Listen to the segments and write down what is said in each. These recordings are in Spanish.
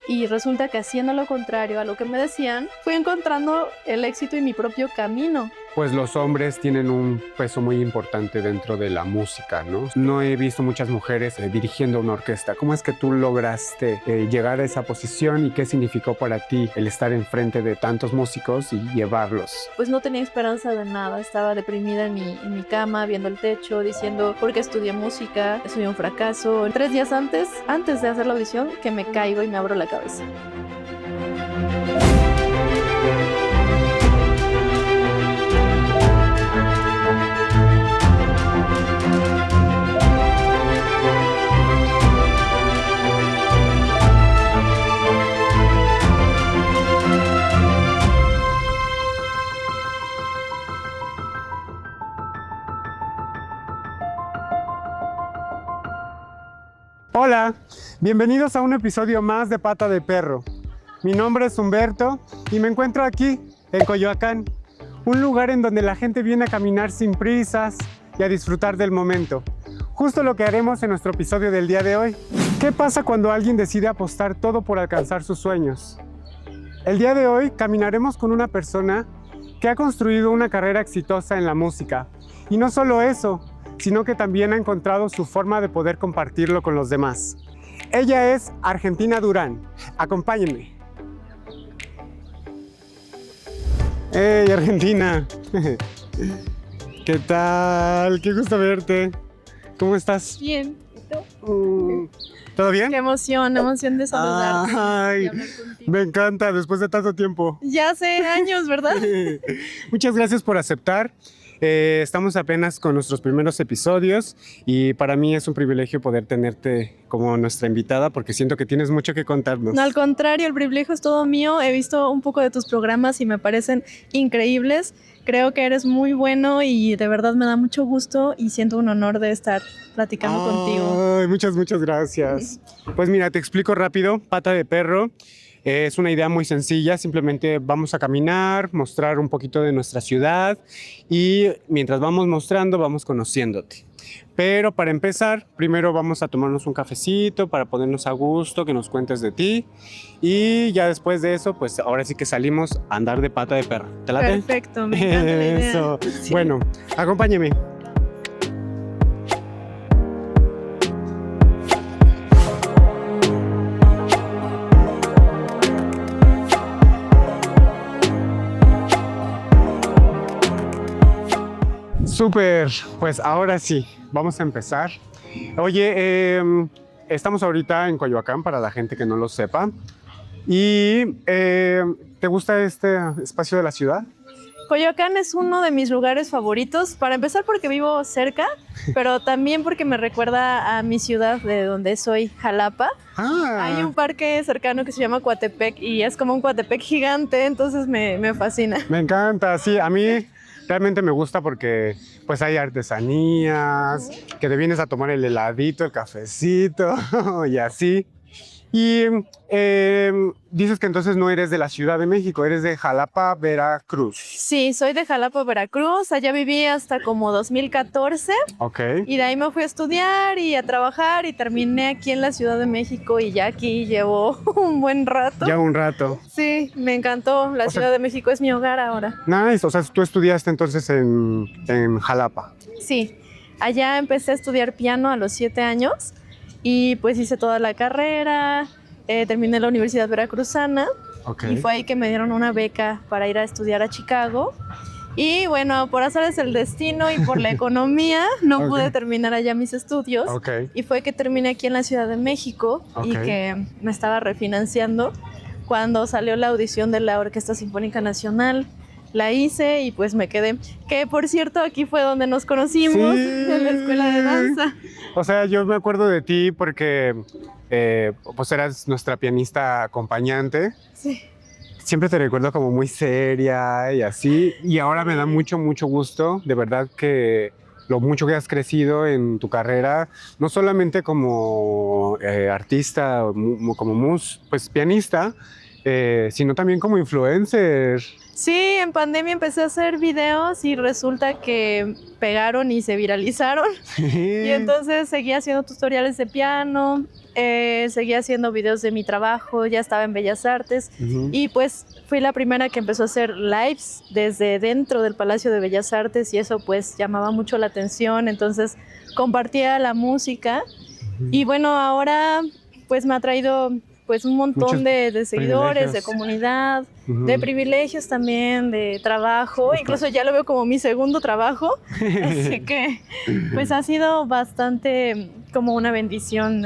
y resulta que haciendo lo contrario a lo que me decían, fui encontrando el éxito y mi propio camino. Pues los hombres tienen un peso muy importante dentro de la música, ¿no? No he visto muchas mujeres dirigiendo una orquesta. ¿Cómo es que tú lograste llegar a esa posición y qué significó para ti el estar enfrente de tantos músicos y llevarlos? Pues no tenía esperanza de nada, estaba deprimida en mi cama, viendo el techo, diciendo, ¿por qué estudié música? Soy un fracaso. 3 días antes de hacer la audición, que me caigo y me abro la cabeza. Hola, bienvenidos a un episodio más de Pata de Perro. Mi nombre es Humberto y me encuentro aquí, en Coyoacán, un lugar en donde la gente viene a caminar sin prisas y a disfrutar del momento. Justo lo que haremos en nuestro episodio del día de hoy. ¿Qué pasa cuando alguien decide apostar todo por alcanzar sus sueños? El día de hoy caminaremos con una persona que ha construido una carrera exitosa en la música. Y no solo eso, sino que también ha encontrado su forma de poder compartirlo con los demás. Ella es Argentina Durán. Acompáñenme. ¡Hey, Argentina! ¿Qué tal? ¡Qué gusto verte! ¿Cómo estás? Bien, ¿y tú? ¿Todo bien? Qué emoción de saludarte. Ay, y hablar contigo. me encanta, después de tanto tiempo. Ya hace años, ¿verdad? Muchas gracias por aceptar. Estamos apenas con nuestros primeros episodios y para mí es un privilegio poder tenerte como nuestra invitada porque siento que tienes mucho que contarnos. No, al contrario, el privilegio es todo mío. He visto un poco de tus programas y me parecen increíbles. Creo que eres muy bueno y de verdad me da mucho gusto y siento un honor de estar platicando contigo. Ay, muchas gracias. Pues mira, te explico rápido. Pata de Perro es una idea muy sencilla. Simplemente vamos a caminar, mostrar un poquito de nuestra ciudad y mientras vamos mostrando, vamos conociéndote. Pero para empezar, primero vamos a tomarnos un cafecito para ponernos a gusto, que nos cuentes de ti. Y ya después de eso, pues ahora sí que salimos a andar de pata de perro. ¿Te late? Perfecto, me encanta la idea. Eso. Sí. Bueno, acompáñeme. Súper, pues ahora sí, vamos a empezar. Oye, estamos ahorita en Coyoacán, para la gente que no lo sepa. ¿Y te gusta este espacio de la ciudad? Coyoacán es uno de mis lugares favoritos, para empezar porque vivo cerca, pero también porque me recuerda a mi ciudad de donde soy, Jalapa. Hay un parque cercano que se llama Coatepec y es como un Coatepec gigante, entonces me fascina. Me encanta, sí, a mí realmente me gusta porque pues hay artesanías, que te vienes a tomar el heladito, el cafecito y así. Y dices que entonces no eres de la Ciudad de México, eres de Jalapa, Veracruz. Sí, soy de Jalapa, Veracruz. Allá viví hasta como 2014. Ok. Y de ahí me fui a estudiar y a trabajar y terminé aquí en la Ciudad de México y ya aquí llevo un buen rato. Ya un rato. Sí, me encantó. La Ciudad de México es mi hogar ahora. Nice, o sea, tú estudiaste entonces en Jalapa. Sí, allá empecé a estudiar piano a los 7 años y pues hice toda la carrera, terminé la Universidad Veracruzana. Okay. Y fue ahí que me dieron una beca para ir a estudiar a Chicago. Y bueno, por azares del destino y por la economía, no pude terminar allá mis estudios. Y fue que terminé aquí en la Ciudad de México y que me estaba refinanciando cuando salió la audición de la Orquesta Sinfónica Nacional. La hice y pues me quedé. Que por cierto, aquí fue donde nos conocimos, en la escuela de danza. O sea, yo me acuerdo de ti porque pues eras nuestra pianista acompañante. Sí. Siempre te recuerdo como muy seria y así. Y ahora me da mucho gusto, de verdad, que lo mucho que has crecido en tu carrera, no solamente como artista, como pues pianista, sino también como influencer. Sí, en pandemia empecé a hacer videos y resulta que pegaron y se viralizaron. Y entonces seguí haciendo tutoriales de piano. seguía haciendo videos de mi trabajo, ya estaba en Bellas Artes y pues fui la primera que empezó a hacer lives desde dentro del Palacio de Bellas Artes y eso pues llamaba mucho la atención, entonces compartía la música y bueno, ahora pues me ha traído pues un montón de seguidores, de comunidad, de privilegios también, de trabajo, incluso ya lo veo como mi segundo trabajo, así que pues ha sido bastante como una bendición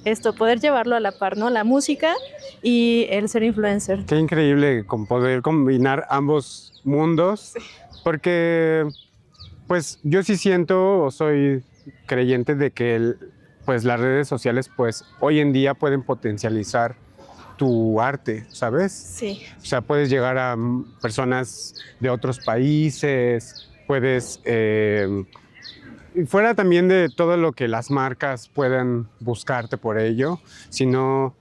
esto, poder llevarlo a la par, ¿no? La música y el ser influencer. Qué increíble poder combinar ambos mundos, porque pues yo sí siento o soy creyente de que pues las redes sociales pues hoy en día pueden potencializar tu arte, ¿sabes? Sí. O sea, puedes llegar a personas de otros países, puedes... fuera también de todo lo que las marcas puedan buscarte por ello, sino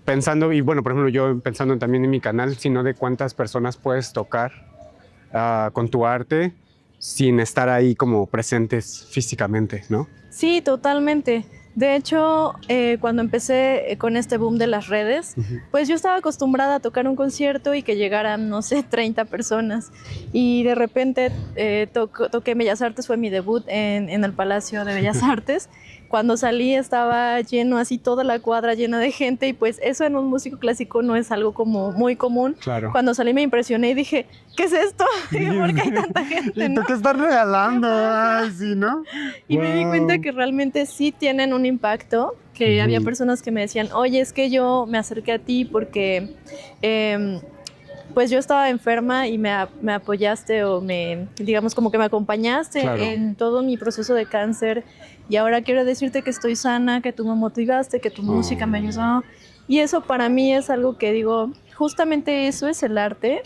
pensando, y bueno, por ejemplo, yo pensando también en mi canal, sino de cuántas personas puedes tocar con tu arte sin estar ahí como presentes físicamente, ¿no? Sí, totalmente. De hecho, cuando empecé con este boom de las redes, pues yo estaba acostumbrada a tocar un concierto y que llegaran, no sé, 30 personas. Y de repente toqué Bellas Artes, fue mi debut en el Palacio de Bellas Artes. Cuando salí estaba lleno, así toda la cuadra llena de gente y pues eso en un músico clásico no es algo como muy común. Claro. Cuando salí me impresioné y dije, ¿qué es esto? ¿Por qué hay tanta gente? ¿Y tú qué estás regalando? Ay, sí, ¿no? Y me di cuenta que realmente sí tienen un impacto, que había personas que me decían, oye, es que yo me acerqué a ti porque pues yo estaba enferma y me apoyaste o digamos como que me acompañaste en todo mi proceso de cáncer y ahora quiero decirte que estoy sana, que tú me motivaste, que tu música me ayudó y eso para mí es algo que digo, justamente eso es el arte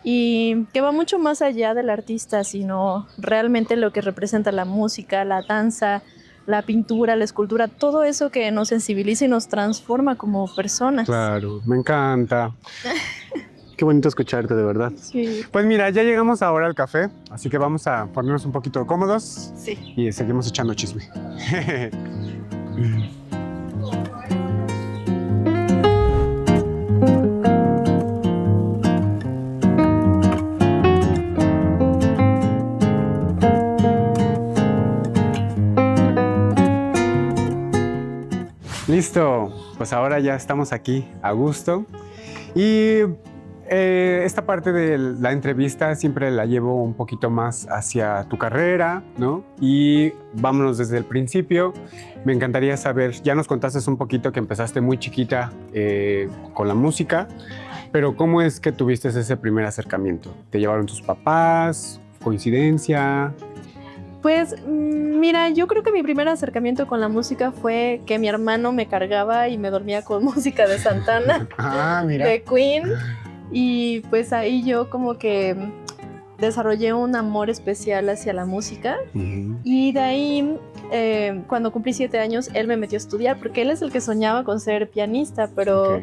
y que va mucho más allá del artista, sino realmente lo que representa la música, la danza, la pintura, la escultura, todo eso que nos sensibiliza y nos transforma como personas. Claro, me encanta. Qué bonito escucharte, de verdad. Sí. Pues mira, ya llegamos ahora al café, así que vamos a ponernos un poquito cómodos y seguimos echando chisme. Listo, pues ahora ya estamos aquí a gusto y esta parte de la entrevista siempre la llevo un poquito más hacia tu carrera, ¿no? Y vámonos desde el principio. Me encantaría saber, ya nos contaste un poquito que empezaste muy chiquita con la música, pero ¿cómo es que tuviste ese primer acercamiento? ¿Te llevaron tus papás? ¿Coincidencia? Pues mira, yo creo que mi primer acercamiento con la música fue que mi hermano me cargaba y me dormía con música de Santana, de Queen. Y pues ahí yo como que desarrollé un amor especial hacia la música y de ahí cuando cumplí 7 años él me metió a estudiar porque él es el que soñaba con ser pianista, pero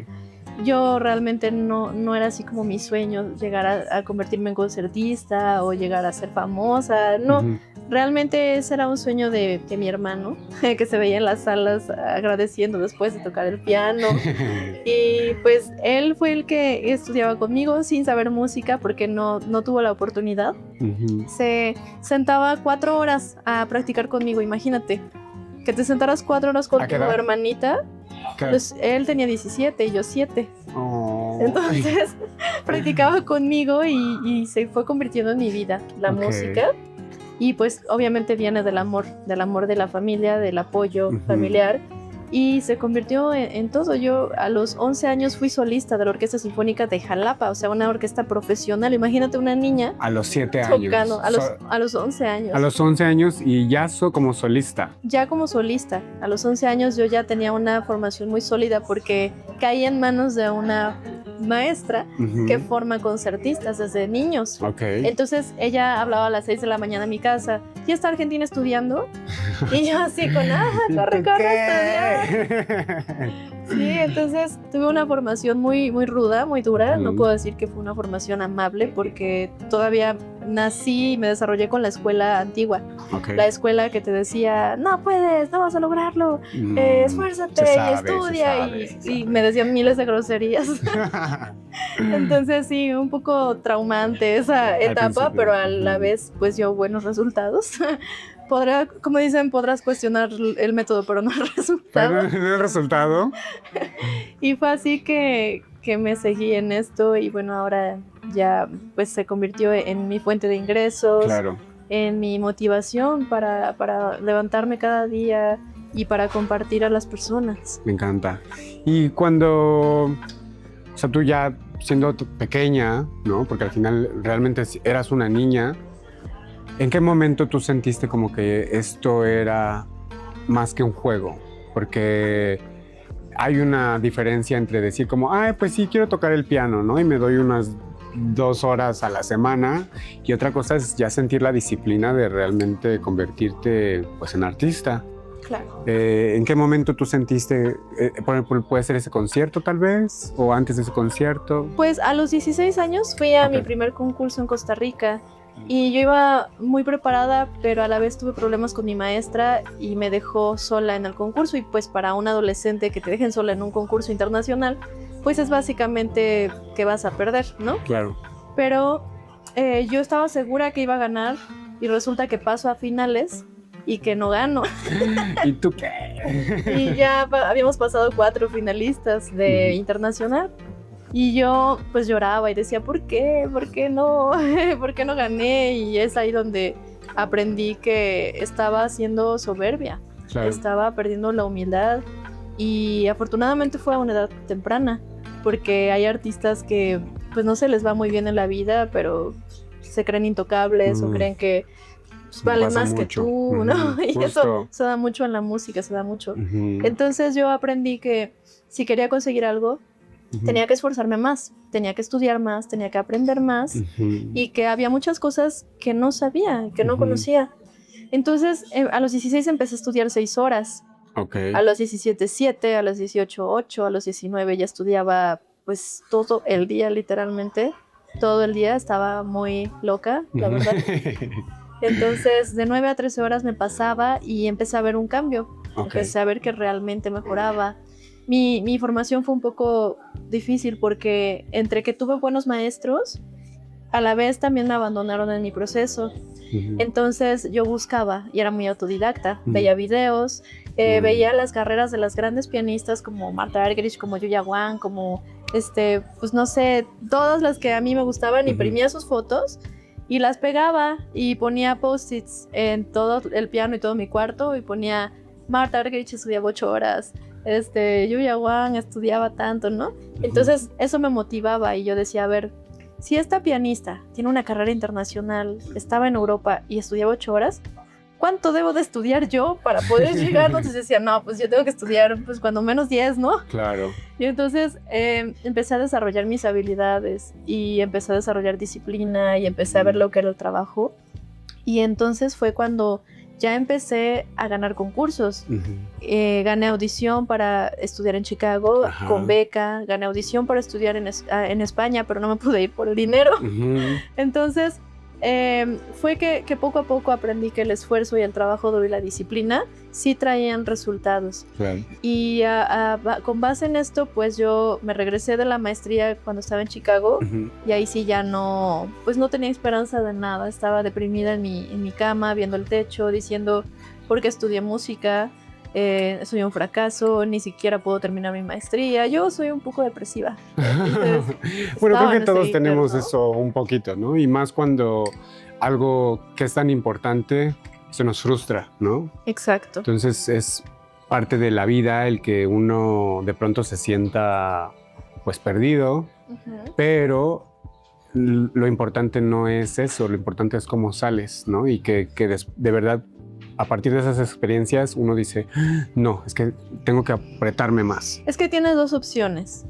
yo realmente no era así como mi sueño llegar a convertirme en concertista o llegar a ser famosa, no. Realmente ese era un sueño de mi hermano, que se veía en las salas agradeciendo después de tocar el piano. Y pues él fue el que estudiaba conmigo sin saber música porque no tuvo la oportunidad. Se sentaba 4 horas a practicar conmigo, imagínate. Que te sentaras 4 horas con tu hermanita. Pues él tenía 17 y yo 7. Entonces practicaba conmigo y se fue convirtiendo en mi vida la música. Y pues obviamente viene del amor de la familia, del apoyo familiar y se convirtió en todo. Yo a los 11 años fui solista de la Orquesta Sinfónica de Jalapa, o sea, una orquesta profesional. Imagínate una niña. A los 7 años. Tocando, a los 11 años. A los 11 años y ya como solista. Ya como solista. A los 11 años yo ya tenía una formación muy sólida porque caí en manos de una maestra que forma concertistas desde niños. Entonces ella hablaba a las 6 de la mañana en mi casa. ¿Ya está Argentina estudiando? Y yo así con, corre, estudiar. Sí, entonces tuve una formación muy, muy ruda, muy dura. No puedo decir que fue una formación amable porque todavía nací y me desarrollé con la escuela antigua. Okay. La escuela que te decía, no puedes, no vas a lograrlo, esfuérzate y estudia. Y me decían miles de groserías. Entonces sí, un poco traumante esa etapa, pero a la vez pues dio buenos resultados. Como dicen, podrás cuestionar el método, pero no el resultado. Pero no el resultado. Y fue así que me seguí en esto y bueno, ahora ya pues se convirtió en mi fuente de ingresos, claro, en mi motivación para levantarme cada día y para compartir a las personas. Me encanta. Y cuando, o sea, tú ya siendo pequeña, ¿no? Porque al final realmente eras una niña, ¿en qué momento tú sentiste como que esto era más que un juego? Porque hay una diferencia entre decir como, ay, pues sí, quiero tocar el piano, ¿no? Y me doy unas 2 horas a la semana. Y otra cosa es ya sentir la disciplina de realmente convertirte, pues, en artista. Claro. ¿En qué momento tú sentiste, puede ser ese concierto tal vez? ¿O antes de ese concierto? Pues a los 16 años fui a mi primer concurso en Costa Rica. Y yo iba muy preparada, pero a la vez tuve problemas con mi maestra y me dejó sola en el concurso. Y pues para un adolescente que te dejen sola en un concurso internacional, pues es básicamente que vas a perder, ¿no? Claro. Pero yo estaba segura que iba a ganar y resulta que paso a finales y que no gano. ¿Y tú qué? Y ya habíamos pasado 4 finalistas de internacional. Y yo pues lloraba y decía, ¿por qué? ¿Por qué no? ¿Por qué no gané? Y es ahí donde aprendí que estaba siendo soberbia. Claro. Estaba perdiendo la humildad. Y afortunadamente fue a una edad temprana, porque hay artistas que pues no se les va muy bien en la vida, pero se creen intocables o creen que pues, valen más mucho que tú, ¿no? Y eso se da mucho en la música, se da mucho. Entonces yo aprendí que si quería conseguir algo, tenía que esforzarme más, tenía que estudiar más, tenía que aprender más y que había muchas cosas que no sabía, que no conocía. Entonces, a los 16 empecé a estudiar 6 horas. Okay. A los 17, 7, a los 18, 8, a los 19 ya estudiaba pues todo el día, literalmente. Todo el día estaba muy loca, la verdad. Entonces, de 9 a 13 horas me pasaba y empecé a ver un cambio. Okay. Empecé a ver que realmente mejoraba. Mi formación fue un poco difícil porque entre que tuve buenos maestros, a la vez también me abandonaron en mi proceso. Entonces yo buscaba y era muy autodidacta, veía videos, veía las carreras de las grandes pianistas como Martha Argerich, como Yuya Wang, como pues no sé, todas las que a mí me gustaban, imprimía sus fotos y las pegaba y ponía post-its en todo el piano y todo mi cuarto y ponía Martha Argerich estudiaba 8 horas, Yuya Wang estudiaba tanto, ¿no? Entonces eso me motivaba y yo decía, a ver, si esta pianista tiene una carrera internacional, estaba en Europa y estudiaba 8 horas, ¿cuánto debo de estudiar yo para poder llegar? Entonces decía, no, pues yo tengo que estudiar pues cuando menos 10, ¿no? Claro. Y entonces empecé a desarrollar mis habilidades y empecé a desarrollar disciplina y empecé a ver lo que era el trabajo. Y entonces fue cuando ya empecé a ganar concursos. Gané audición para estudiar en Chicago con beca, gané audición para estudiar en España, pero no me pude ir por el dinero. Entonces fue que poco a poco aprendí que el esfuerzo y el trabajo duro y la disciplina sí traían resultados. Claro. Y con base en esto, pues yo me regresé de la maestría cuando estaba en Chicago y ahí sí ya no, pues no tenía esperanza de nada. Estaba deprimida en mi cama, viendo el techo, diciendo, ¿por qué estudié música? Soy un fracaso, ni siquiera puedo terminar mi maestría. Yo soy un poco depresiva. Entonces, bueno, creo que todos tenemos eso un poquito, ¿no? Y más cuando algo que es tan importante se nos frustra, ¿no? Exacto. Entonces es parte de la vida el que uno de pronto se sienta pues perdido, pero lo importante no es eso, lo importante es cómo sales, ¿no? Y que de verdad a partir de esas experiencias uno dice, no, es que tengo que apretarme más. Es que tienes 2 opciones,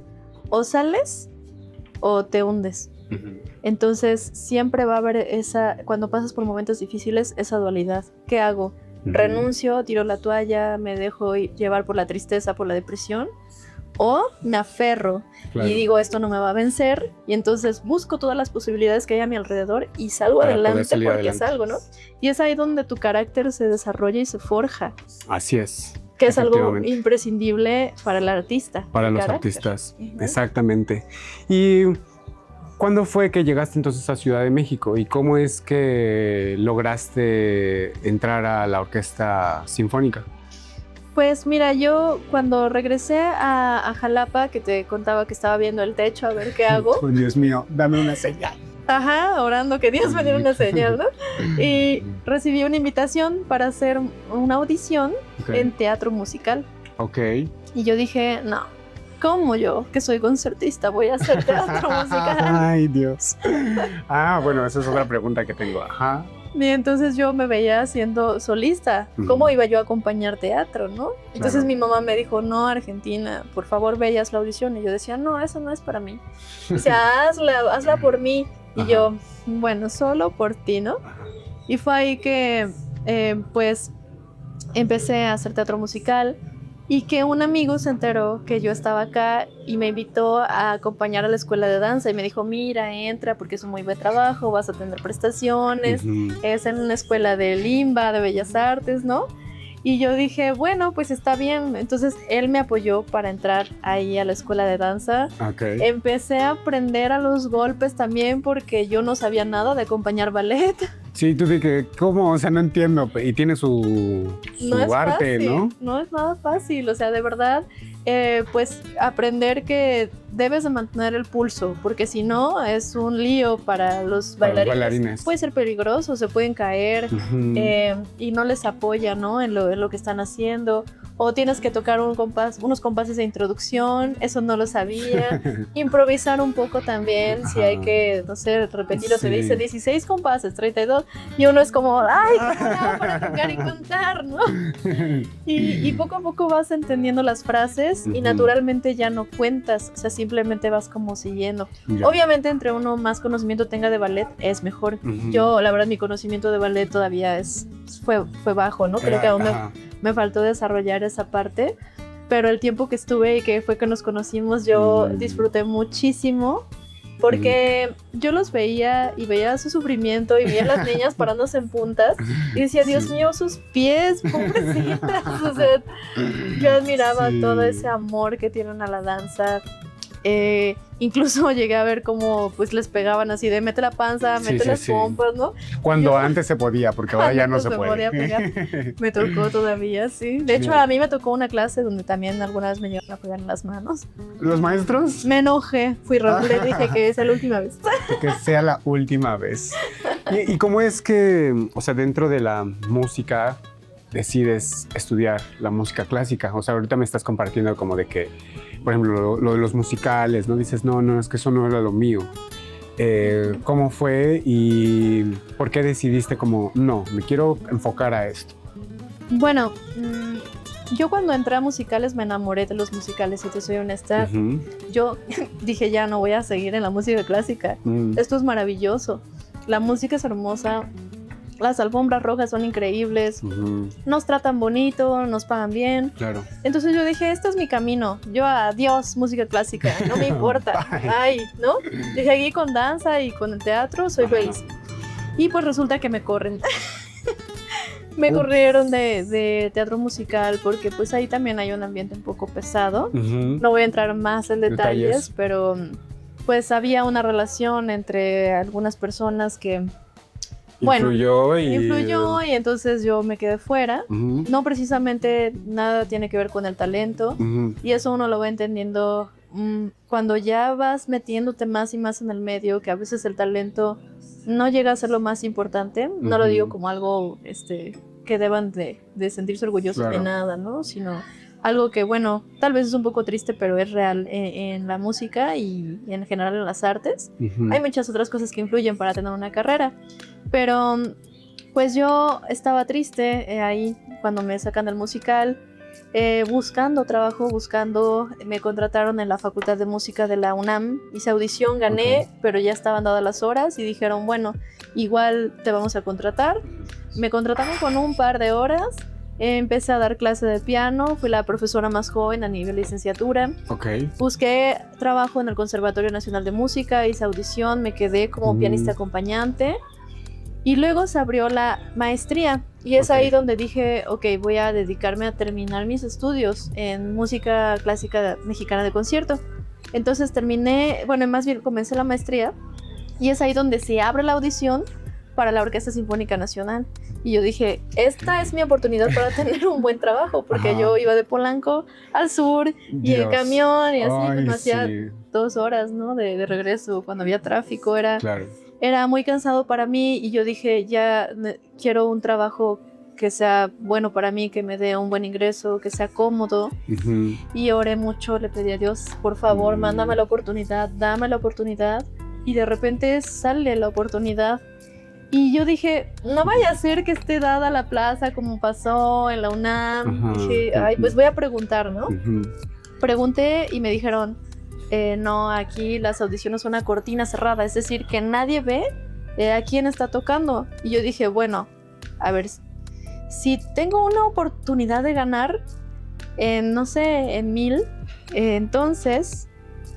o sales o te hundes. Entonces siempre va a haber cuando pasas por momentos difíciles, esa dualidad. ¿Qué hago? ¿Renuncio, tiro la toalla, me dejo llevar por la tristeza, por la depresión? o me aferro Claro. y digo, esto no me va a vencer, y entonces busco todas las posibilidades que hay a mi alrededor y salgo Para poder adelante salir porque adelante. salgo, ¿no? Y es ahí donde tu carácter se desarrolla y se forja, Así es. que es algo Efectivamente. imprescindible para el artista. Para el los carácter. artistas, Ujú. exactamente. ¿Y cuándo fue que llegaste entonces a Ciudad de México? ¿Y cómo es que lograste entrar a la orquesta sinfónica? Pues mira, yo cuando regresé a Jalapa, que te contaba que estaba viendo el techo a ver qué hago, Oh, Dios mío, dame una señal. ajá, orando que Dios me diera una señal, ¿no? Y recibí una invitación para hacer una audición en teatro musical. Ok. Y yo dije, no, ¿cómo yo, que soy concertista, voy a hacer teatro musical? Ay, Dios. Ah, bueno, esa es otra pregunta que tengo. Ajá. Y entonces yo me veía siendo solista. ¿Cómo iba yo a acompañar teatro, no? Entonces Claro. mi mamá me dijo, no, Argentina, por favor, ve y haz la audición. Y yo decía, no, eso no es para mí. O sea, hazla por mí. Y Ajá. yo, bueno, solo por ti, ¿no? Y fue ahí que, pues, empecé a hacer teatro musical y que un amigo se enteró que yo estaba acá y me invitó a acompañar a la escuela de danza y me dijo, mira, entra porque es un muy buen trabajo, vas a tener prestaciones, Ujú. es en una escuela de Limba, de Bellas Artes, ¿no? Y yo dije, bueno, pues está bien. Entonces él me apoyó para entrar ahí a la escuela de danza. Ok. Empecé a aprender a los golpes también porque yo no sabía nada de acompañar ballet. Sí, tú dije, ¿cómo? O sea, no entiendo. Y tiene su No es arte, fácil, ¿no? no es nada fácil, o sea, de verdad, pues aprender que debes de mantener el pulso, porque si no es un lío para los Para los bailarines. bailarines. Puede ser peligroso, se pueden caer Ujú. y no les apoya, ¿no? En lo que están haciendo. O tienes que tocar unos compases de introducción, eso no lo sabía. Improvisar un poco también, si hay que, no sé, repetirlo, se Sí. dice 16 compases, 32, y uno es como, ay, ¿cómo le hago para tocar y contar, no? Y poco a poco vas entendiendo las frases y Ujú. naturalmente ya no cuentas, o sea, simplemente vas como siguiendo. Ya. Obviamente entre uno más conocimiento tenga de ballet es mejor. Ujú. Yo, la verdad, mi conocimiento de ballet todavía fue bajo, ¿no? Creo que aún Ajá. me faltó desarrollar esa parte, pero el tiempo que estuve y que fue que nos conocimos, yo disfruté muchísimo. Porque yo los veía y veía su sufrimiento y veía a las niñas parándose en puntas y decía, Dios mío, sus pies, pobrecitas. O sea, yo admiraba Sí. todo ese amor que tienen a la danza. Incluso llegué a ver cómo pues les pegaban así de mete la panza, Sí, mete sí, las sí. pompas, ¿no? Cuando Yo- antes se podía, porque ahora ya no Antes se se puede. podía pegar. Me tocó todavía, sí. De hecho, Sí. a mí me tocó una clase donde también alguna vez me llegaron a pegar en las manos. ¿Los maestros? Me enojé, fui rebelde, dije que es la última vez. Que sea la última vez. ¿Y cómo es que, o sea, dentro de la música decides estudiar la música clásica? O sea, ahorita me estás compartiendo como de que, por ejemplo, lo de los musicales, ¿no? Dices, no, es que eso no era lo mío. ¿Cómo fue y por qué decidiste como, no, me quiero enfocar a esto? Bueno, yo cuando entré a musicales me enamoré de los musicales, si te soy honesta. Ujú. Yo dije, ya no voy a seguir en la música clásica. Mm. Esto es maravilloso. La música es hermosa. Las alfombras rojas son increíbles. Ujú. Nos tratan bonito, nos pagan bien. Claro. Entonces yo dije, este es mi camino. Yo, adiós, música clásica, no me importa. Bye. Ay, ¿no? Dije, aquí con danza y con el teatro soy Ajá. feliz. Y pues resulta que me corren. Me Ups. corrieron de teatro musical porque pues ahí también hay un ambiente un poco pesado. Ujú. No voy a entrar más en detalles, Detalles. pero pues había una relación entre algunas personas que bueno, Influyó influyó y entonces yo me quedé fuera. Ujú. No precisamente nada tiene que ver con el talento Ujú. y eso uno lo va entendiendo cuando ya vas metiéndote más y más en el medio, que a veces el talento no llega a ser lo más importante. No lo Ujú. digo como algo que deban de sentirse orgullosos de Claro. nada, ¿no? Sino algo que, bueno, tal vez es un poco triste, pero es real en la música y en general en las artes. Ujú. Hay muchas otras cosas que influyen para tener una carrera, pero pues yo estaba triste ahí cuando me sacan del musical, buscando trabajo, me contrataron en la Facultad de Música de la UNAM, hice audición, gané, pero ya estaban dadas las horas y dijeron, bueno, igual te vamos a contratar. Me contrataron con un par de horas Empecé a dar clase de piano, fui la profesora más joven a nivel licenciatura. Busqué trabajo en el Conservatorio Nacional de Música, hice audición, me quedé como pianista acompañante. Y luego se abrió la maestría y es ahí donde dije, ok, voy a dedicarme a terminar mis estudios en música clásica mexicana de concierto. Entonces más bien comencé la maestría y es ahí donde se abre la audición para la Orquesta Sinfónica Nacional. Y yo dije, esta es mi oportunidad para tener un buen trabajo, porque yo iba de Polanco al sur y en camión y así, me hacía 2 horas, ¿no? de regreso, cuando había tráfico, era muy cansado para mí y yo dije, ya quiero un trabajo que sea bueno para mí, que me dé un buen ingreso, que sea cómodo. Y oré mucho, le pedí a Dios, por favor, mándame la oportunidad, dame la oportunidad. Y de repente sale la oportunidad. Y yo dije, no vaya a ser que esté dada la plaza como pasó en la UNAM. Dije, pues voy a preguntar, ¿no? Pregunté y me dijeron, no, aquí las audiciones son una cortina cerrada, es decir, que nadie ve a quién está tocando. Y yo dije, bueno, a ver, si tengo una oportunidad de ganar en, no sé, en 1000, entonces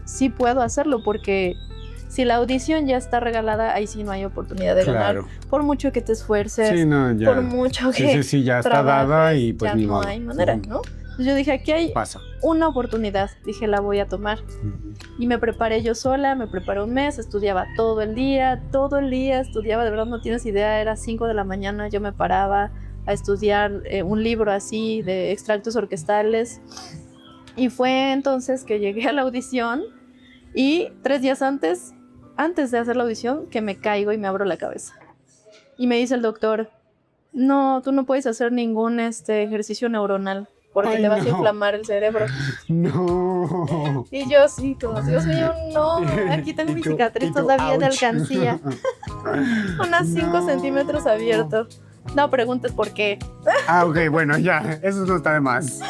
sí puedo hacerlo, porque si la audición ya está regalada, ahí sí no hay oportunidad de ganar. Por mucho que te esfuerces, por mucho que ya está dada y pues ya no hay manera, ¿no? Entonces yo dije, aquí hay una oportunidad, dije, la voy a tomar. Y me preparé yo sola, me preparé un mes, estudiaba todo el día estudiaba, de verdad no tienes idea, era 5 de la mañana, yo me paraba a estudiar un libro así de extractos orquestales. Y fue entonces que llegué a la audición y 3 días antes de hacer la audición, que me caigo y me abro la cabeza. Y me dice el doctor, no, tú no puedes hacer ningún ejercicio neuronal, porque te vas a inflamar el cerebro. No. Y yo sí, como, Dios mío, no, aquí tengo mi cicatriz todavía de alcancía. Unas 5 centímetros abiertos. No preguntes por qué. Ok, bueno, ya, eso no está de más.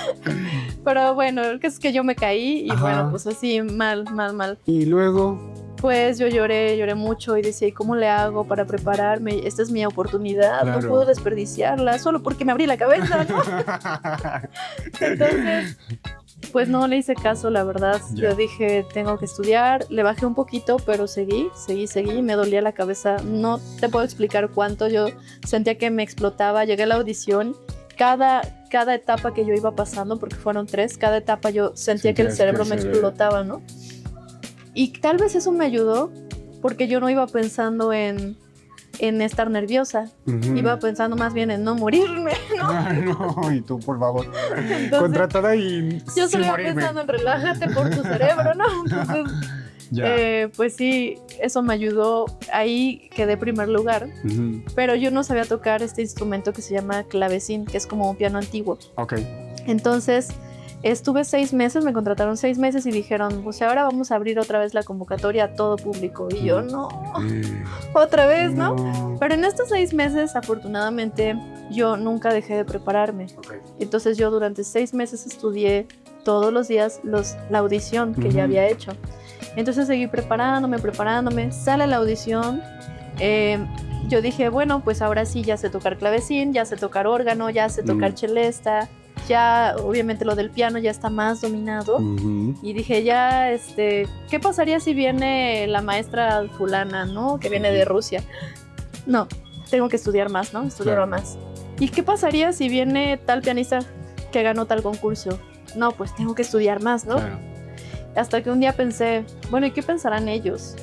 Pero bueno, el que es que yo me caí y bueno, pues así, mal. Y luego... Pues yo lloré mucho y decía, ¿y cómo le hago para prepararme? Esta es mi oportunidad, no puedo desperdiciarla solo porque me abrí la cabeza, ¿no? Entonces, pues no le hice caso, la verdad. Yo dije, tengo que estudiar, le bajé un poquito, pero seguí, me dolía la cabeza. No te puedo explicar cuánto, yo sentía que me explotaba. Llegué a la audición, cada etapa que yo iba pasando, porque fueron 3, cada etapa yo sentía que el cerebro me explotaba, ¿no? Y tal vez eso me ayudó porque yo no iba pensando en estar nerviosa. Iba pensando más bien en no morirme, ¿no? Ay, no, y tú, por favor, entonces, contratada y yo solo iba pensando en relájate por tu cerebro, ¿no? Entonces, pues sí, eso me ayudó. Ahí quedé primer lugar. Pero yo no sabía tocar este instrumento que se llama clavecín, que es como un piano antiguo. Entonces... estuve 6 meses, me contrataron 6 meses y dijeron, pues ahora vamos a abrir otra vez la convocatoria a todo público. Y yo, no, otra vez, ¿no? Pero en estos 6 meses, afortunadamente, yo nunca dejé de prepararme. Entonces yo durante 6 meses estudié todos los días la audición que ya había hecho. Entonces seguí preparándome, sale la audición. Yo dije, bueno, pues ahora sí ya sé tocar clavecín, ya sé tocar órgano, ya sé tocar celesta. Ya, obviamente, lo del piano ya está más dominado. Y dije, ya, ¿qué pasaría si viene la maestra fulana, ¿no? Que viene de Rusia. No, tengo que estudiar más, ¿no? Estudiar más. ¿Y qué pasaría si viene tal pianista que ganó tal concurso? No, pues tengo que estudiar más, ¿no? Hasta que un día pensé, bueno, ¿y qué pensarán ellos?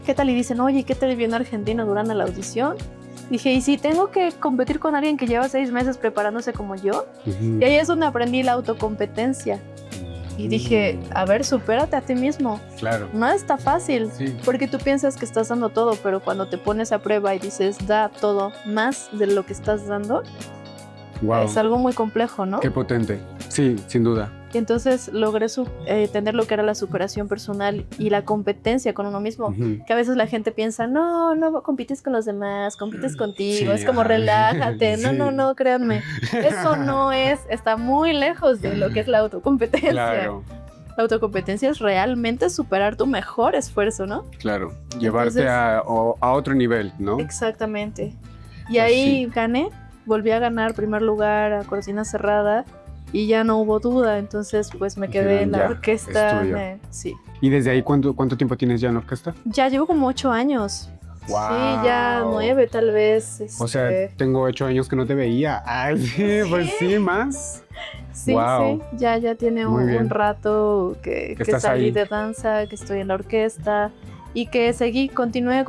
¿Qué tal? Y dicen, oye, ¿qué tal viene Argentina durante la audición? Dije, ¿y si tengo que competir con alguien que lleva 6 meses preparándose como yo? Y ahí es donde aprendí la autocompetencia. Y dije, a ver, supérate a ti mismo. No está fácil, porque tú piensas que estás dando todo, pero cuando te pones a prueba y dices, da todo más de lo que estás dando, es algo muy complejo, ¿no? Qué potente. Sí, sin duda. Y entonces logré tener lo que era la superación personal y la competencia con uno mismo. Que a veces la gente piensa, no compites con los demás, compites contigo, es como relájate. No, créanme. Eso no está muy lejos de lo que es la autocompetencia. La autocompetencia es realmente superar tu mejor esfuerzo, ¿no? Llevarte a otro nivel, ¿no? Exactamente. Y ahí gané. volví a ganar primer lugar a cortina cerrada y ya no hubo duda, entonces pues me quedé en la orquesta. Sí. ¿Y desde ahí cuánto tiempo tienes ya en la orquesta? Ya llevo como 8 años. Wow. Sí, ya 9 tal vez. O sea, tengo 8 años que no te veía. Ay, sí, pues sí, más. Sí, wow. Sí, ya tiene un rato que salí de danza, que estoy en la orquesta y que continué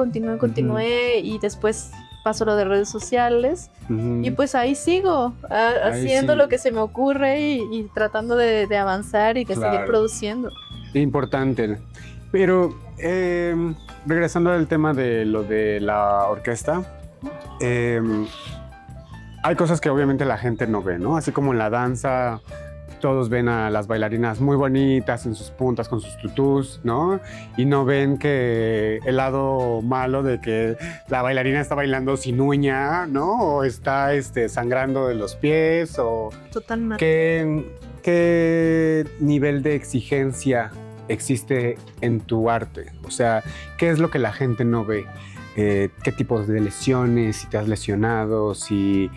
y después paso lo de redes sociales y pues ahí sigo haciendo lo que se me ocurre y tratando de avanzar y de seguir produciendo. Importante. Pero regresando al tema de lo de la orquesta, hay cosas que obviamente la gente no ve, ¿no? Así como en la danza, todos ven a las bailarinas muy bonitas en sus puntas con sus tutús, ¿no? Y no ven que el lado malo de que la bailarina está bailando sin uña, ¿no? O está sangrando de los pies, o... Totalmente. ¿Qué nivel de exigencia existe en tu arte? O sea, ¿qué es lo que la gente no ve? ¿Qué tipos de lesiones? Si te has lesionado, si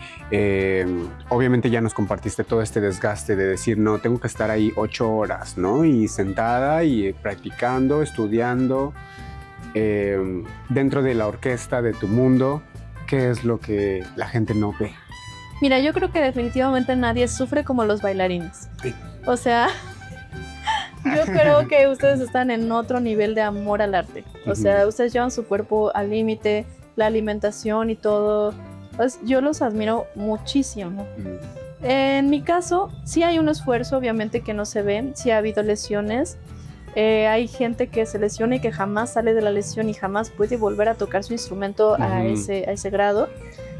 obviamente ya nos compartiste todo este desgaste de decir, no, tengo que estar ahí 8 horas, ¿no? Y sentada y practicando, estudiando, dentro de la orquesta, de tu mundo, ¿qué es lo que la gente no ve? Mira, yo creo que definitivamente nadie sufre como los bailarines. Sí. O sea... Yo creo que ustedes están en otro nivel de amor al arte. O sea, ustedes llevan su cuerpo al límite, la alimentación y todo. Pues yo los admiro muchísimo. En mi caso, sí hay un esfuerzo, obviamente, que no se ven. Sí ha habido lesiones. Hay gente que se lesiona y que jamás sale de la lesión y jamás puede volver a tocar su instrumento a ese grado.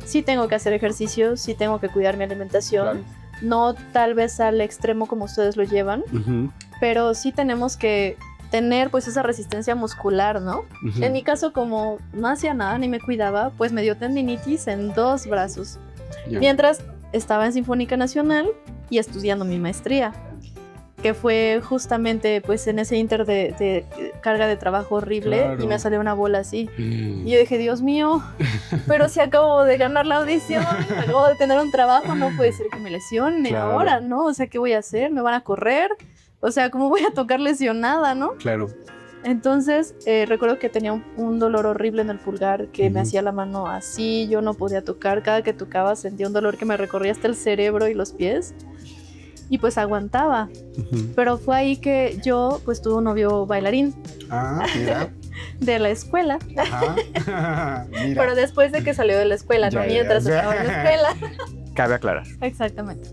Sí tengo que hacer ejercicio, sí tengo que cuidar mi alimentación. Claro. No tal vez al extremo como ustedes lo llevan, pero sí tenemos que tener pues esa resistencia muscular, ¿no? En mi caso, como no hacía nada ni me cuidaba, pues me dio tendinitis en 2 brazos. Mientras estaba en Sinfónica Nacional y estudiando mi maestría, que fue justamente pues en ese inter de carga de trabajo horrible. Claro. Y me salió una bola así. Y yo dije, Dios mío, pero si acabo de ganar la audición, acabo de tener un trabajo, no puede ser que me lesione ahora, ¿no? O sea, ¿qué voy a hacer? ¿Me van a correr? O sea, ¿cómo voy a tocar lesionada, no? Claro. Entonces, recuerdo que tenía un dolor horrible en el pulgar, que me hacía la mano así, yo no podía tocar. Cada que tocaba sentía un dolor que me recorría hasta el cerebro y los pies. Y pues aguantaba. Pero fue ahí que yo pues tuve un novio bailarín. Ah, mira. De la escuela. Ajá. Mira. Pero después de que salió de la escuela, no mientras estaba en la escuela. Cabe aclarar. Exactamente.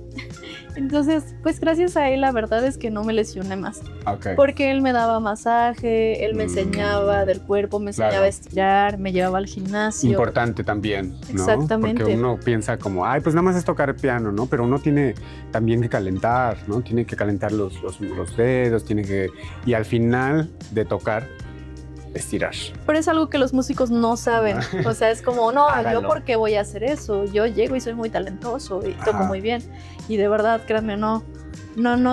Entonces, pues gracias a él, la verdad es que no me lesioné más. Okay. Porque él me daba masaje, él me enseñaba del cuerpo, me enseñaba a estirar, me llevaba al gimnasio. Importante también, ¿no? Exactamente. Porque uno piensa como, ay, pues nada más es tocar el piano, ¿no? Pero uno tiene también que calentar, ¿no? Tiene que calentar los dedos, tiene que... Y al final de tocar, estirar. Pero es algo que los músicos no saben. O sea, es como, no, háganlo. ¿yo por qué voy a hacer eso? Yo llego y soy muy talentoso y toco muy bien. Y de verdad, créanme, no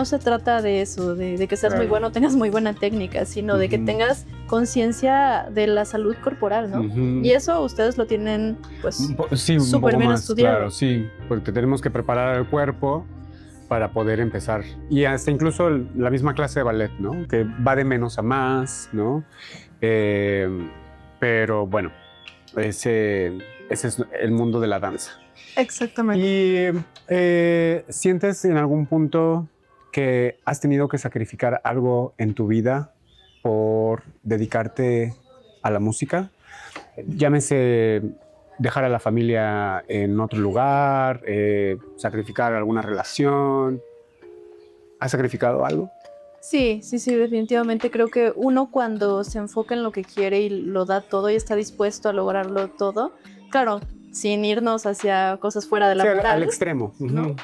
se trata de eso, de que seas muy bueno, tengas muy buena técnica, sino de que tengas conciencia de la salud corporal, ¿no? Y eso ustedes lo tienen, pues, súper bien estudiado. Claro, sí, porque tenemos que preparar el cuerpo para poder empezar. Y hasta incluso la misma clase de ballet, ¿no? Que va de menos a más, ¿no? Pero bueno, ese es el mundo de la danza. Exactamente. ¿Y sientes en algún punto que has tenido que sacrificar algo en tu vida por dedicarte a la música? Llámese dejar a la familia en otro lugar, sacrificar alguna relación. ¿Has sacrificado algo? Sí, definitivamente. Creo que uno cuando se enfoca en lo que quiere y lo da todo y está dispuesto a lograrlo todo, claro, sin irnos hacia cosas fuera de la moral. Al extremo. ¿No?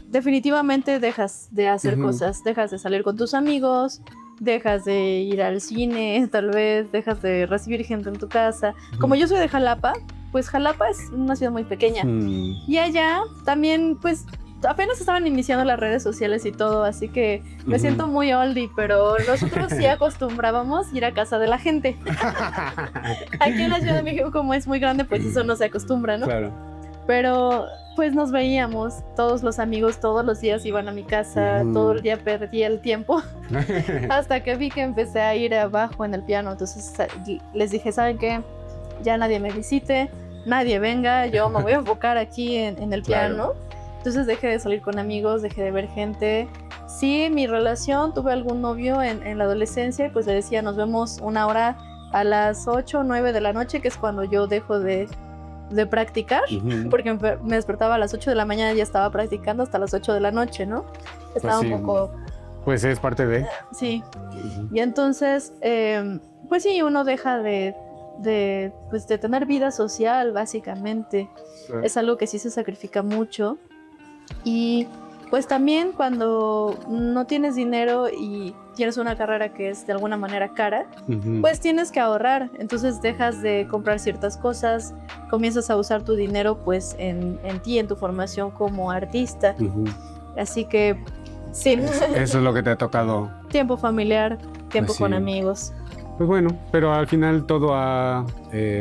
Definitivamente dejas de hacer cosas, dejas de salir con tus amigos, dejas de ir al cine, tal vez, dejas de recibir gente en tu casa. Como yo soy de Jalapa, pues Jalapa es una ciudad muy pequeña. Y allá también, pues, apenas estaban iniciando las redes sociales y todo, así que me siento muy oldie, pero nosotros sí acostumbrábamos ir a casa de la gente. Aquí en la Ciudad de México, como es muy grande, pues eso no se acostumbra, ¿no? Claro. Pero pues nos veíamos, todos los amigos todos los días iban a mi casa, todo el día perdía el tiempo, hasta que vi que empecé a ir abajo en el piano. Entonces les dije, ¿saben qué? Ya nadie me visite, nadie venga, yo me voy a enfocar aquí en el piano. Entonces dejé de salir con amigos, dejé de ver gente. Sí, mi relación, tuve algún novio en la adolescencia y pues le decía, nos vemos una hora a las 8 o 9 de la noche, que es cuando yo dejo de practicar, porque me despertaba a las 8 de la mañana y ya estaba practicando hasta las 8 de la noche, ¿no? Estaba pues sí, un poco... Pues es parte de... Sí. Y entonces, pues sí, uno deja de tener vida social, básicamente. Sí. Es algo que sí se sacrifica mucho. Y pues también cuando no tienes dinero y tienes una carrera que es de alguna manera cara, pues tienes que ahorrar. Entonces dejas de comprar ciertas cosas, comienzas a usar tu dinero pues en ti, en tu formación como artista. Así que sí. Eso es lo que te ha tocado. Tiempo familiar, tiempo pues sí, con amigos. Pues bueno, pero al final todo ha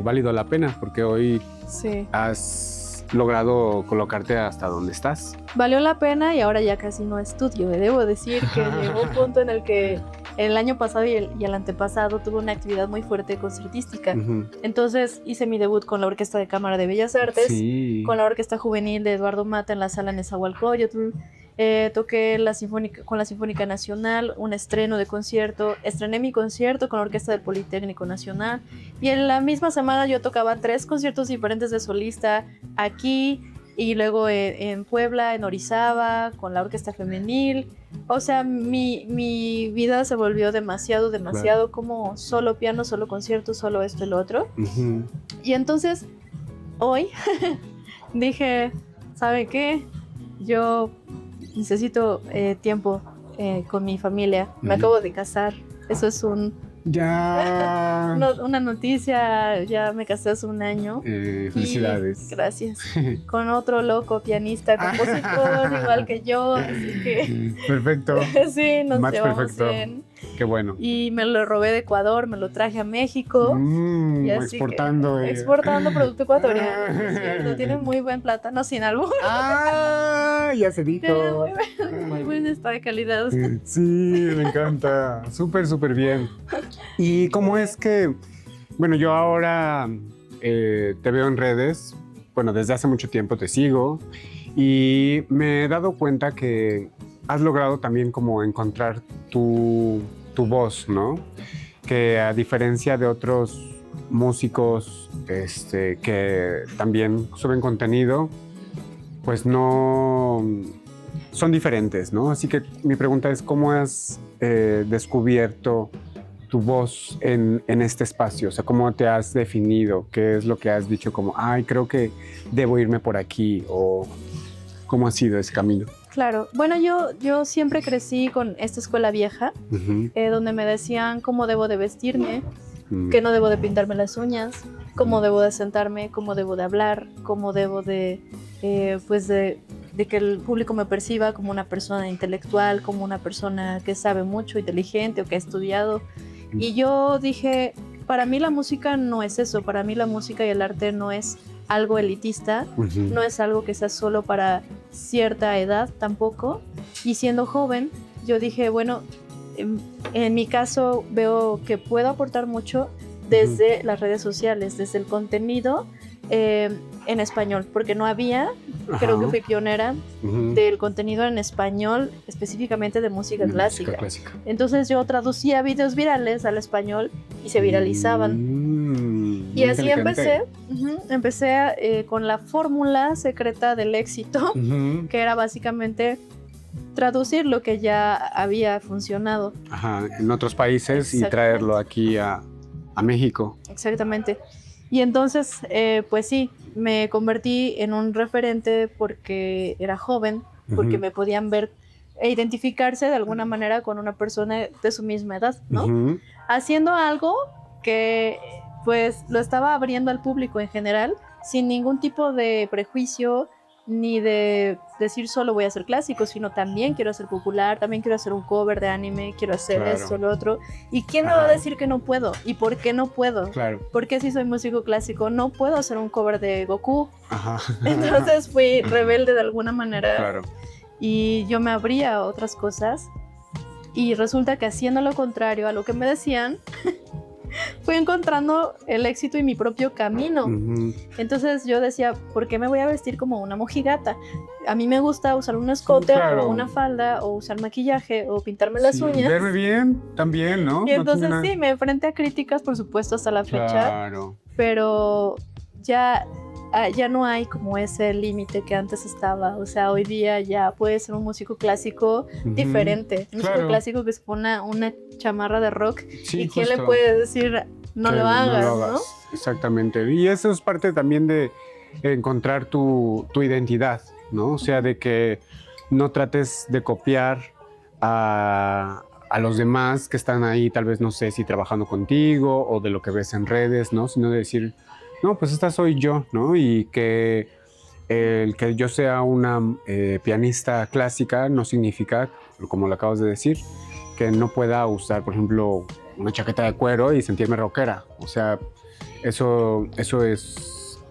valido la pena porque hoy sí, has logrado colocarte hasta donde estás. Valió la pena y ahora ya casi no estudio. Debo decir que llegó un punto en el que el año pasado y el antepasado tuve una actividad muy fuerte concertística. Entonces hice mi debut con la Orquesta de Cámara de Bellas Artes, sí, con la Orquesta Juvenil de Eduardo Mata en la sala Nezahualcóyotl. Toqué con la Sinfónica Nacional, un estreno de concierto, estrené mi concierto con la Orquesta del Politécnico Nacional y en la misma semana yo tocaba 3 conciertos diferentes de solista aquí y luego en Puebla, en Orizaba, con la Orquesta Femenil. O sea, mi vida se volvió demasiado claro, como solo piano, solo concierto, solo esto y lo otro. Y entonces, hoy dije, ¿sabe qué? Yo necesito tiempo con mi familia. Me acabo de casar. Eso es Ya. Una noticia. Ya me casé hace un año. Felicidades. Gracias. Con otro loco pianista, compositor, igual que yo. Así que... Perfecto. Sí, nos Match llevamos perfecto. bien. Qué bueno. Y me lo robé de Ecuador, me lo traje a México. Y así exportando. Exportando producto ecuatoriano. Es cierto, tiene muy buen plátano sin albur. Ya se dijo. Muy buen estado de calidad. Sí, me encanta. Súper bien. ¿Y cómo es que, bueno, yo ahora te veo en redes, bueno, desde hace mucho tiempo te sigo y me he dado cuenta que has logrado también como encontrar tu voz, ¿no? Que a diferencia de otros músicos que también suben contenido, pues no son diferentes, ¿no? Así que mi pregunta es, ¿cómo has descubierto tu voz en este espacio? O sea, ¿cómo te has definido? ¿Qué es lo que has dicho como, ay, creo que debo irme por aquí? ¿O cómo ha sido ese camino? Claro. Bueno, yo siempre crecí con esta escuela vieja, donde me decían cómo debo de vestirme, que no debo de pintarme las uñas, cómo debo de sentarme, cómo debo de hablar, cómo debo de que el público me perciba como una persona intelectual, como una persona que sabe mucho, inteligente o que ha estudiado. Y yo dije, para mí la música no es eso, para mí la música y el arte no es algo elitista, no es algo que sea solo para cierta edad tampoco. Y siendo joven, yo dije, bueno, en mi caso veo que puedo aportar mucho desde las redes sociales, desde el contenido en español, porque no había, creo que fui pionera del contenido en español, específicamente de música clásica. Entonces yo traducía videos virales al español y se viralizaban. Y así empecé con la fórmula secreta del éxito, que era básicamente traducir lo que ya había funcionado en otros países y traerlo aquí a México. Exactamente. Y entonces, pues sí, me convertí en un referente porque era joven, porque me podían ver e identificarse de alguna manera con una persona de su misma edad, ¿no? Haciendo algo que pues lo estaba abriendo al público en general, sin ningún tipo de prejuicio ni de decir solo voy a hacer clásicos, sino también quiero hacer popular, también quiero hacer un cover de anime, quiero hacer esto, lo otro. ¿Y quién me va a decir que no puedo? ¿Y por qué no puedo? Claro. Porque si soy músico clásico no puedo hacer un cover de Goku. Ajá. Entonces fui rebelde de alguna manera. Claro. Y yo me abría a otras cosas. Y resulta que haciendo lo contrario a lo que me decían, fui encontrando el éxito y mi propio camino. Entonces yo decía, ¿por qué me voy a vestir como una mojigata? A mí me gusta usar un escote o una falda o usar maquillaje o pintarme las uñas. Verme bien también, ¿no? Y entonces sí, me enfrenté a críticas, por supuesto, hasta la fecha. Claro. Pero ya no hay como ese límite que antes estaba. O sea, hoy día ya puede ser un músico clásico diferente. Un músico clásico que se pone una chamarra de rock y quién le puede decir no lo hagas, ¿no? Exactamente. Y eso es parte también de encontrar tu identidad, ¿no? O sea, de que no trates de copiar a los demás que están ahí, tal vez, no sé, si trabajando contigo o de lo que ves en redes, ¿no? Sino de decir, no, pues esta soy yo, ¿no? Y que el que yo sea una pianista clásica no significa, como lo acabas de decir, que no pueda usar, por ejemplo, una chaqueta de cuero y sentirme rockera. O sea, eso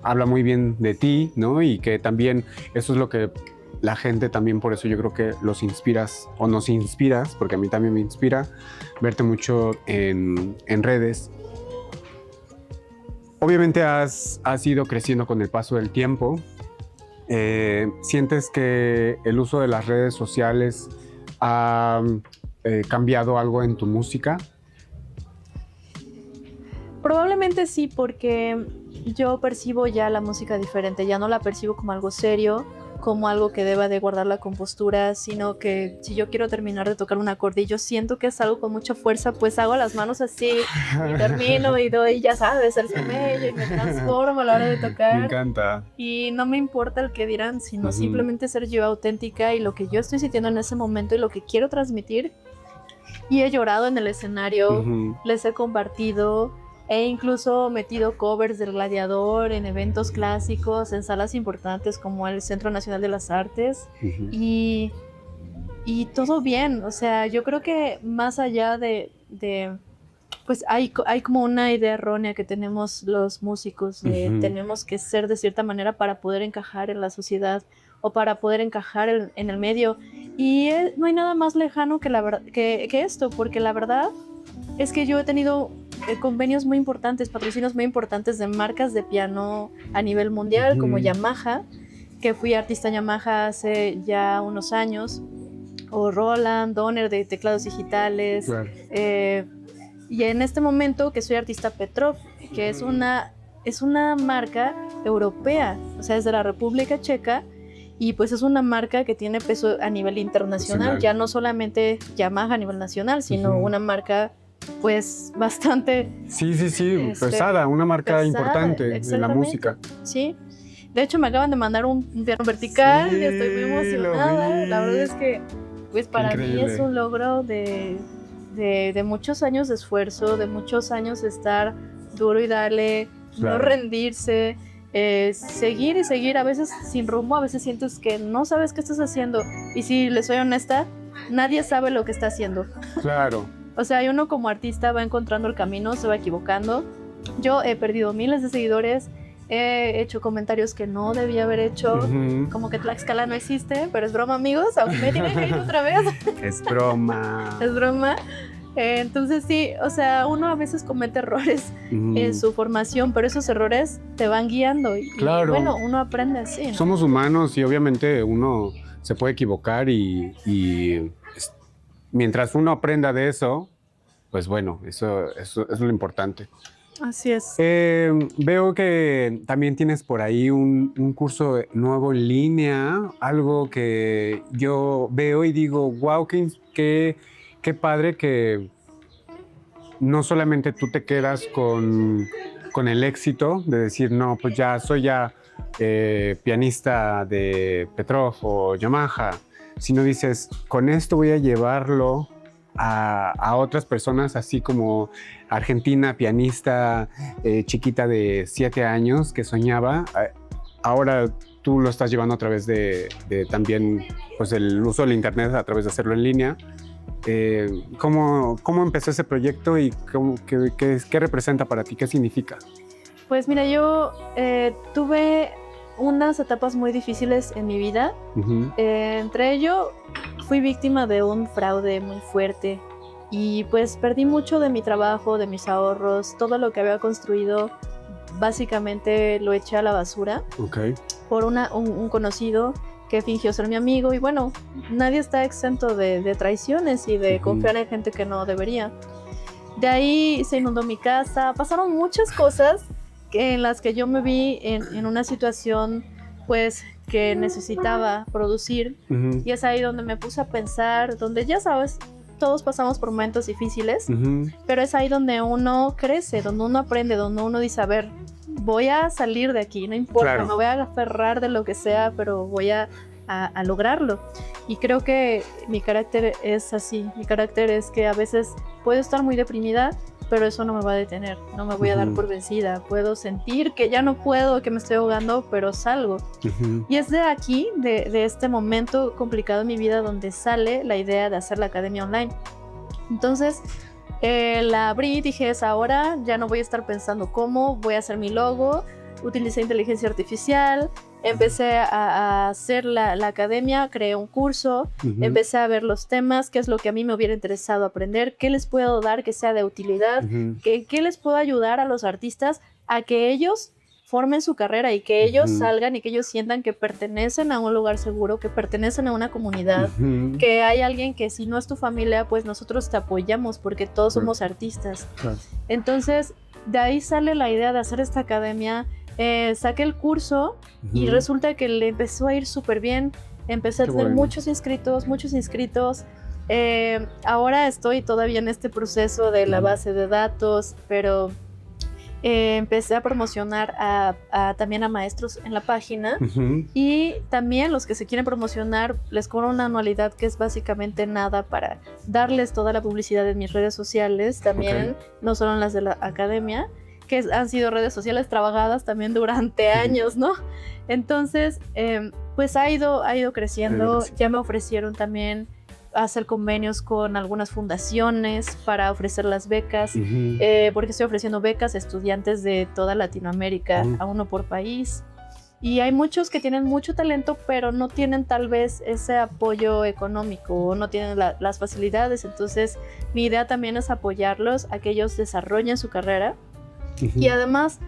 habla muy bien de ti, ¿no? Y que también eso es lo que la gente también, por eso yo creo que los inspiras o nos inspiras, porque a mí también me inspira verte mucho en redes. Obviamente has ido creciendo con el paso del tiempo. ¿Sientes que el uso de las redes sociales ha cambiado algo en tu música? Probablemente sí, porque yo percibo ya la música diferente. Ya no la percibo como algo serio, como algo que deba de guardar la compostura, sino que si yo quiero terminar de tocar un acorde y yo siento que es algo con mucha fuerza, pues hago las manos así y termino y doy, ya sabes, el semello y me transformo a la hora de tocar. Me encanta. Y no me importa el que dirán, sino simplemente ser yo auténtica y lo que yo estoy sintiendo en ese momento y lo que quiero transmitir. Y he llorado en el escenario, les he compartido. He incluso metido covers del Gladiador en eventos clásicos, en salas importantes como el Centro Nacional de las Artes. Y todo bien. O sea, yo creo que más allá de pues hay como una idea errónea que tenemos los músicos, de tenemos que ser de cierta manera para poder encajar en la sociedad o para poder encajar en el medio. Y no hay nada más lejano que esto, porque la verdad es que yo he tenido convenios muy importantes, patrocinios muy importantes de marcas de piano a nivel mundial, como Yamaha, que fui artista Yamaha hace ya unos años, o Roland, Donner de teclados digitales, claro. Y en este momento que soy artista Petrov, que es una marca europea, o sea, es de la República Checa, y pues es una marca que tiene peso a nivel internacional, ya no solamente Yamaha a nivel nacional, sino una marca pues bastante... Sí, pesada, una marca importante en la música. Sí, de hecho me acaban de mandar un piano vertical y estoy muy emocionada. La verdad es que pues para mí es un logro de muchos años de esfuerzo, de muchos años de estar duro y darle, no rendirse, seguir y seguir, a veces sin rumbo, a veces sientes que no sabes qué estás haciendo, y si les soy honesta, nadie sabe lo que está haciendo. Claro. O sea, uno como artista va encontrando el camino, se va equivocando. Yo he perdido miles de seguidores, he hecho comentarios que no debía haber hecho, como que Tlaxcala no existe, pero es broma, amigos, aunque me tienen que ir otra vez. Es broma. Es broma. Entonces sí, o sea, uno a veces comete errores en su formación, pero esos errores te van guiando y bueno, uno aprende así, ¿no? Somos humanos y obviamente uno se puede equivocar y mientras uno aprenda de eso, pues bueno, eso es lo importante. Así es. Veo que también tienes por ahí un curso nuevo en línea, algo que yo veo y digo, wow, qué padre que no solamente tú te quedas con el éxito de decir, no, pues ya soy pianista de Petrov o Yamaha, sino dices, con esto voy a llevarlo a otras personas, así como Argentina, pianista chiquita de 7 años que soñaba. Ahora tú lo estás llevando a través de también pues el uso del internet, a través de hacerlo en línea. ¿Cómo empezó ese proyecto y qué representa para ti? ¿Qué significa? Pues mira, yo tuve unas etapas muy difíciles en mi vida. Entre ello, fui víctima de un fraude muy fuerte y pues perdí mucho de mi trabajo, de mis ahorros, todo lo que había construido. Básicamente lo eché a la basura por un conocido que fingió ser mi amigo y bueno, nadie está exento de traiciones y de confiar en gente que no debería. De ahí se inundó mi casa, pasaron muchas cosas en las que yo me vi en una situación pues que necesitaba producir y es ahí donde me puse a pensar, donde ya sabes, todos pasamos por momentos difíciles, pero es ahí donde uno crece, donde uno aprende, donde uno dice, a ver, voy a salir de aquí, no importa, me voy a aferrar de lo que sea, pero voy a lograrlo. Y creo que mi carácter es así, mi carácter es que a veces puedo estar muy deprimida, pero eso no me va a detener, no me voy a dar por vencida, puedo sentir que ya no puedo, que me estoy ahogando, pero salgo. Y es de aquí, de este momento complicado en mi vida, donde sale la idea de hacer la academia online. Entonces, la abrí, dije, es ahora, ya no voy a estar pensando cómo, voy a hacer mi logo, utilicé inteligencia artificial, empecé a hacer la academia, creé un curso, empecé a ver los temas, qué es lo que a mí me hubiera interesado aprender, qué les puedo dar que sea de utilidad, qué les puedo ayudar a los artistas a que ellos formen su carrera y que ellos salgan y que ellos sientan que pertenecen a un lugar seguro, que pertenecen a una comunidad, que hay alguien que si no es tu familia, pues nosotros te apoyamos porque todos somos artistas. Entonces, de ahí sale la idea de hacer esta academia. Saqué el curso y resulta que le empezó a ir súper bien. Empecé a tener muchos inscritos. Ahora estoy todavía en este proceso de la base de datos, pero empecé a promocionar también a maestros en la página y también los que se quieren promocionar les cobro una anualidad que es básicamente nada para darles toda la publicidad en mis redes sociales también, no solo en las de la academia, que han sido redes sociales trabajadas también durante años, ¿no? Entonces, pues ha ido creciendo. Ya me ofrecieron también hacer convenios con algunas fundaciones para ofrecer las becas, porque estoy ofreciendo becas a estudiantes de toda Latinoamérica, a uno por país. Y hay muchos que tienen mucho talento, pero no tienen tal vez ese apoyo económico o no tienen las facilidades. Entonces, mi idea también es apoyarlos a que ellos desarrollen su carrera. Y además,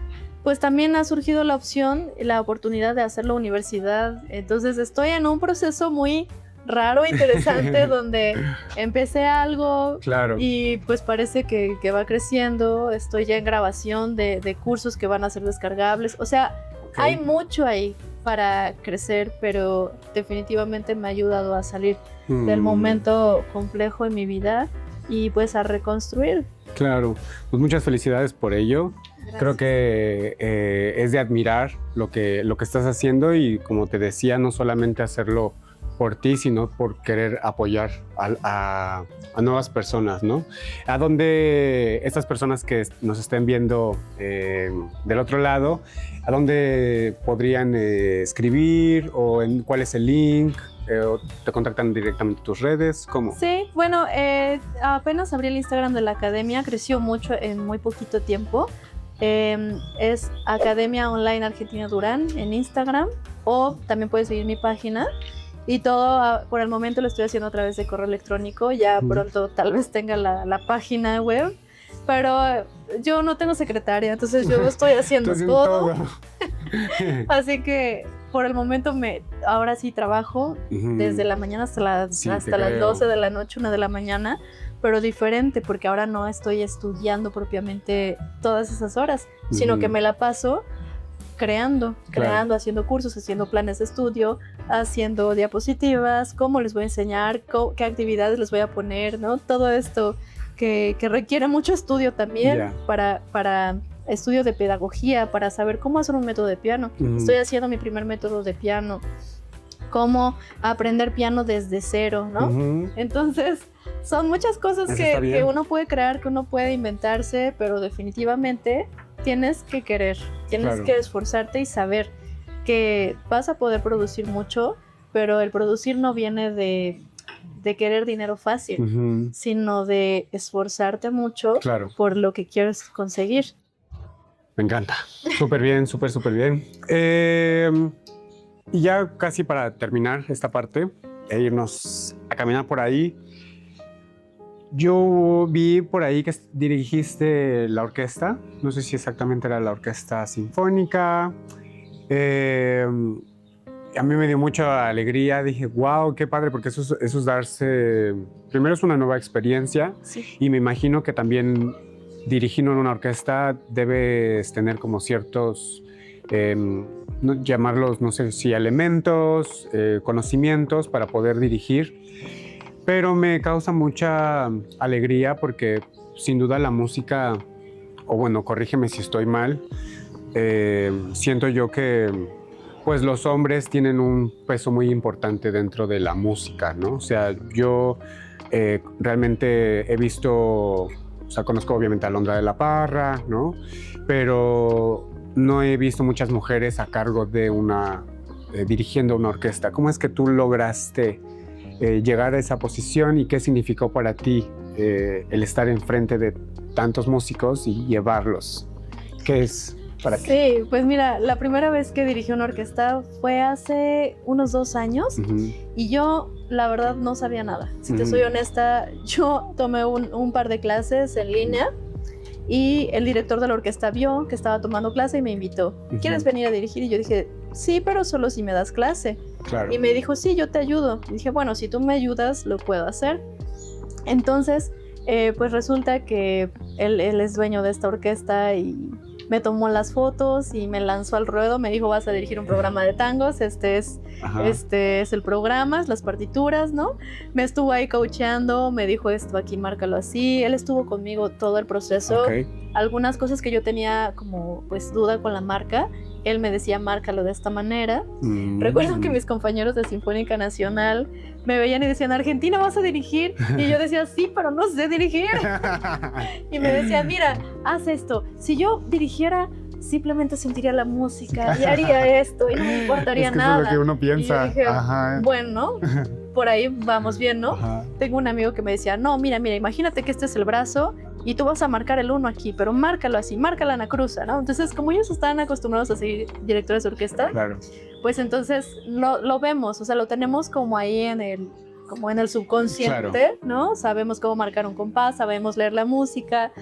pues también ha surgido la opción y la oportunidad de hacer la universidad. Entonces estoy en un proceso muy raro, interesante, donde empecé algo y pues parece que va creciendo. Estoy ya en grabación de cursos que van a ser descargables. O sea, hay mucho ahí para crecer, pero definitivamente me ha ayudado a salir del momento complejo en mi vida y pues a reconstruir. Claro, pues muchas felicidades por ello. Gracias. Creo que es de admirar lo que estás haciendo y como te decía, no solamente hacerlo por ti, sino por querer apoyar a nuevas personas, ¿no? A donde estas personas que nos estén viendo del otro lado, ¿a dónde podrían escribir o cuál es el link? ¿O te contactan directamente tus redes? ¿Cómo? Sí, bueno, apenas abrí el Instagram de la academia, creció mucho en muy poquito tiempo. Es Academia Online Argentina Durán en Instagram, o también puedes seguir mi página. Y todo por el momento lo estoy haciendo a través de correo electrónico. Ya pronto tal vez tenga la página web, pero yo no tengo secretaria, entonces yo estoy haciendo todo. Así que por el momento ahora sí trabajo desde la mañana hasta las 12 de la noche, 1 de la mañana, pero diferente porque ahora no estoy estudiando propiamente todas esas horas, sino que me la paso creando, haciendo cursos, haciendo planes de estudio, haciendo diapositivas, cómo les voy a enseñar, qué actividades les voy a poner, ¿no? Todo esto que requiere mucho estudio también para estudio de pedagogía, para saber cómo hacer un método de piano. Estoy haciendo mi primer método de piano, cómo aprender piano desde cero, ¿no? Entonces, son muchas cosas que uno puede crear, que uno puede inventarse, pero definitivamente tienes que querer, tienes que esforzarte y saber. que vas a poder producir mucho, pero el producir no viene de querer dinero fácil, sino de esforzarte mucho por lo que quieres conseguir. Me encanta. Súper bien, súper bien. Y ya casi para terminar esta parte e irnos a caminar por ahí, yo vi por ahí que dirigiste la orquesta. No sé si exactamente era la orquesta sinfónica. A mí me dio mucha alegría, dije, wow, qué padre, porque eso es darse, primero es una nueva experiencia, y me imagino que también dirigiendo en una orquesta debes tener como ciertos, llamarlos, no sé si elementos, conocimientos para poder dirigir, pero me causa mucha alegría porque sin duda la música, o bueno, corrígeme si estoy mal, siento yo que pues los hombres tienen un peso muy importante dentro de la música, ¿no? O sea, yo realmente he visto, o sea, conozco obviamente a Alondra de la Parra, ¿no? Pero no he visto muchas mujeres a cargo de dirigiendo una orquesta. ¿Cómo es que tú lograste llegar a esa posición y qué significó para ti el estar enfrente de tantos músicos y llevarlos? ¿Qué es para ti? Sí, pues mira, la primera vez que dirigí una orquesta fue hace unos 2 años y yo, la verdad, no sabía nada. Si te soy honesta, yo tomé un par de clases en línea y el director de la orquesta vio que estaba tomando clase y me invitó. ¿Quieres venir a dirigir? Y yo dije, sí, pero solo si me das clase. Claro. Y me dijo, sí, yo te ayudo. Y dije, bueno, si tú me ayudas, lo puedo hacer. Entonces, pues resulta que él es dueño de esta orquesta y me tomó las fotos y me lanzó al ruedo. Me dijo, vas a dirigir un programa de tangos, este es el programa, las partituras, ¿no? Me estuvo ahí coacheando, me dijo, esto aquí, márcalo así. Él estuvo conmigo todo el proceso. Algunas cosas que yo tenía como pues duda con la marca, él me decía, márcalo de esta manera. Recuerdo que mis compañeros de Sinfónica Nacional me veían y decían, Argentina, ¿vas a dirigir? Y yo decía, sí, pero no sé dirigir. Y me decían, mira, haz esto. Si yo dirigiera, simplemente sentiría la música y haría esto y no me importaría nada. Es lo que uno piensa. Y yo dije, bueno, por ahí vamos bien, ¿no? Tengo un amigo que me decía, no, mira, imagínate que este es el brazo y tú vas a marcar el 1 aquí, pero márcalo así, márcala en la cruza, ¿no? Entonces, como ellos estaban acostumbrados a seguir directores de orquesta, pues entonces lo vemos, o sea, lo tenemos como ahí en el subconsciente, ¿no? Sabemos cómo marcar un compás, sabemos leer la música,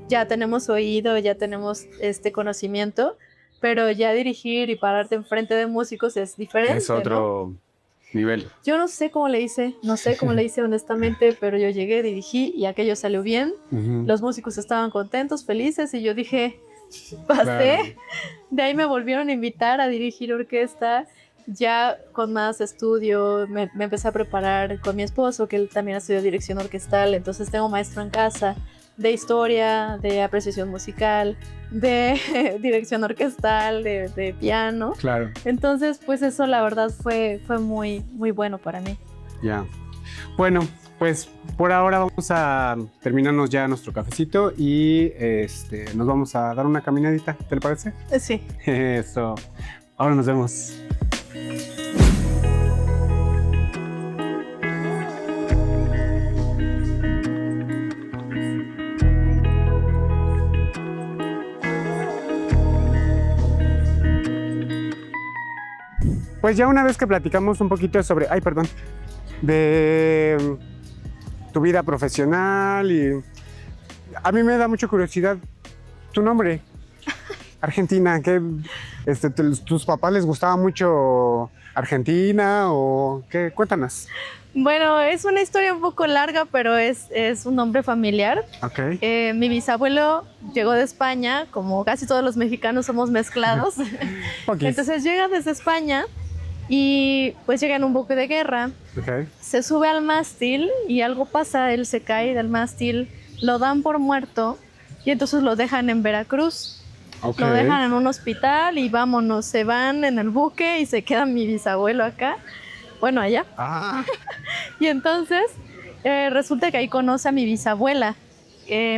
ya tenemos oído, ya tenemos este conocimiento, pero ya dirigir y pararte enfrente de músicos es diferente, es otro nivel. Yo no sé cómo le hice honestamente, pero yo llegué, dirigí y aquello salió bien. Los músicos estaban contentos, felices y yo dije, pasé. De ahí me volvieron a invitar a dirigir orquesta, ya con más estudio. Me empecé a preparar con mi esposo, que él también estudió dirección orquestal, entonces tengo maestro en casa de historia, de apreciación musical, de dirección orquestal, de piano. Claro. Entonces, pues eso la verdad fue muy, muy bueno para mí. Ya. Bueno, pues por ahora vamos a terminarnos ya nuestro cafecito y nos vamos a dar una caminadita, ¿te le parece? Sí. Eso. Ahora nos vemos. Pues ya una vez que platicamos un poquito sobre, de tu vida profesional y a mí me da mucha curiosidad tu nombre, Argentina, ¿qué, tus papás les gustaba mucho Argentina o qué? Cuéntanos. Bueno, es una historia un poco larga, pero es un nombre familiar. Mi bisabuelo llegó de España, como casi todos los mexicanos somos mezclados. Entonces llega desde España y pues llega en un buque de guerra. Se sube al mástil y algo pasa, él se cae del mástil, lo dan por muerto y entonces lo dejan en Veracruz. Lo dejan en un hospital y vámonos, se van en el buque y se queda mi bisabuelo acá. Bueno, allá. Y entonces resulta que ahí conoce a mi bisabuela,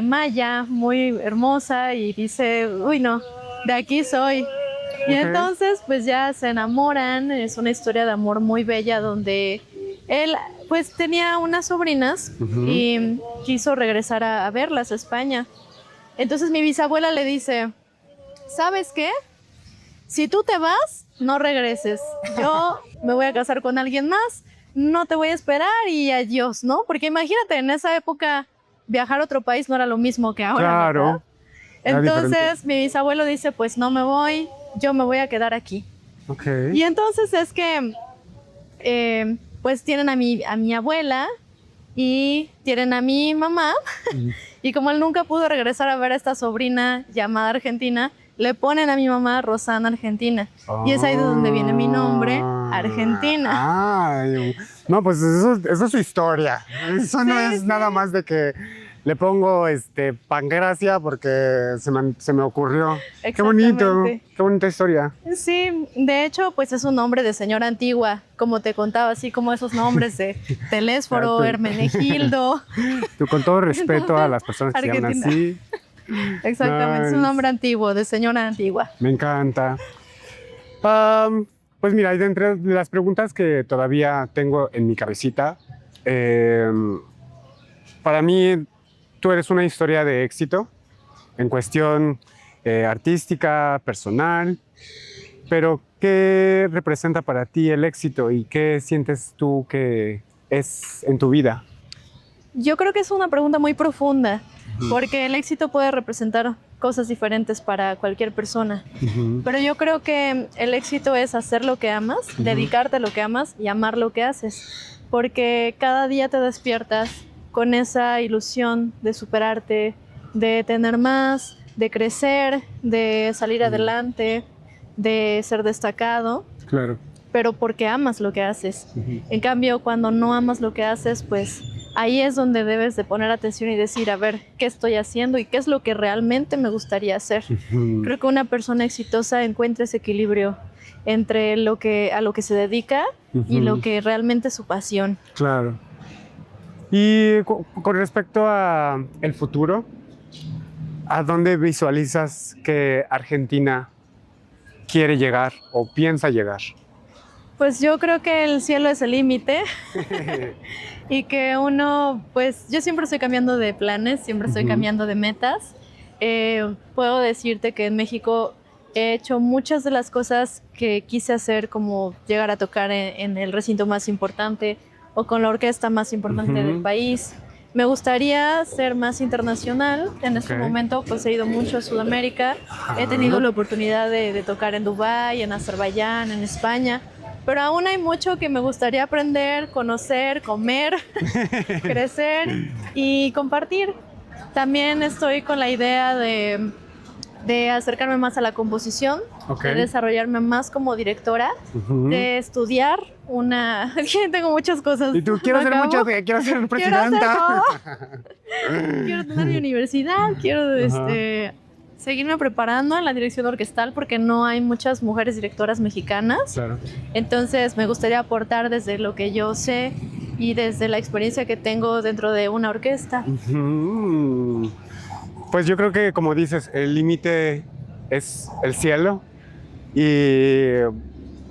Maya, muy hermosa, y dice, uy no, de aquí soy. Y entonces pues ya se enamoran, es una historia de amor muy bella donde él pues tenía unas sobrinas y quiso regresar a verlas a España. Entonces mi bisabuela le dice, ¿sabes qué? Si tú te vas, no regreses. Yo me voy a casar con alguien más, no te voy a esperar y adiós, ¿no? Porque imagínate, en esa época viajar a otro país no era lo mismo que ahora. Claro. ¿Verdad? Entonces mi bisabuelo dice, pues no me voy, yo me voy a quedar aquí. Okay. Y entonces es que pues tienen a mi abuela y tienen a mi mamá. Y como él nunca pudo regresar a ver a esta sobrina llamada Argentina, le ponen a mi mamá Rosana Argentina. Y es ahí de donde viene mi nombre, Argentina. Ay, no, pues eso es su historia. Eso no es nada más de que le pongo Pangracia porque se me ocurrió. Qué bonito, qué bonita historia. Sí, de hecho, pues es un nombre de señora antigua, como te contaba, así como esos nombres de Telésforo, Hermenegildo. Tú, con todo respeto a las personas que se llaman así. Exactamente, nice. Es un nombre antiguo, de señora antigua. Me encanta. Pues mira, de entre las preguntas que todavía tengo en mi cabecita, para mí tú eres una historia de éxito en cuestión artística, personal, pero ¿qué representa para ti el éxito y qué sientes tú que es en tu vida? Yo creo que es una pregunta muy profunda, porque el éxito puede representar cosas diferentes para cualquier persona. Pero yo creo que el éxito es hacer lo que amas, dedicarte a lo que amas y amar lo que haces. Porque cada día te despiertas con esa ilusión de superarte, de tener más, de crecer, de salir adelante, de ser destacado. Claro. Pero porque amas lo que haces. En cambio, cuando no amas lo que haces, pues ahí es donde debes de poner atención y decir, a ver, ¿qué estoy haciendo y qué es lo que realmente me gustaría hacer? Creo que una persona exitosa encuentra ese equilibrio entre a lo que se dedica y lo que realmente es su pasión. Claro. Y con respecto a el futuro, ¿a dónde visualizas que Argentina quiere llegar o piensa llegar? Pues yo creo que el cielo es el límite y que uno, pues yo siempre estoy cambiando de planes, siempre estoy cambiando de metas. Puedo decirte que en México he hecho muchas de las cosas que quise hacer, como llegar a tocar en el recinto más importante o con la orquesta más importante del país. Me gustaría ser más internacional. En este momento pues he ido mucho a Sudamérica. He tenido la oportunidad de tocar en Dubái, en Azerbaiyán, en España. Pero aún hay mucho que me gustaría aprender, conocer, comer, crecer y compartir. También estoy con la idea de acercarme más a la composición, de desarrollarme más como directora, de estudiar Tengo muchas cosas. Y tú, quiero ser presidenta. Quiero tener mi universidad, quiero seguirme preparando en la dirección orquestal porque no hay muchas mujeres directoras mexicanas. Claro. Entonces me gustaría aportar desde lo que yo sé y desde la experiencia que tengo dentro de una orquesta. Pues yo creo que, como dices, el límite es el cielo y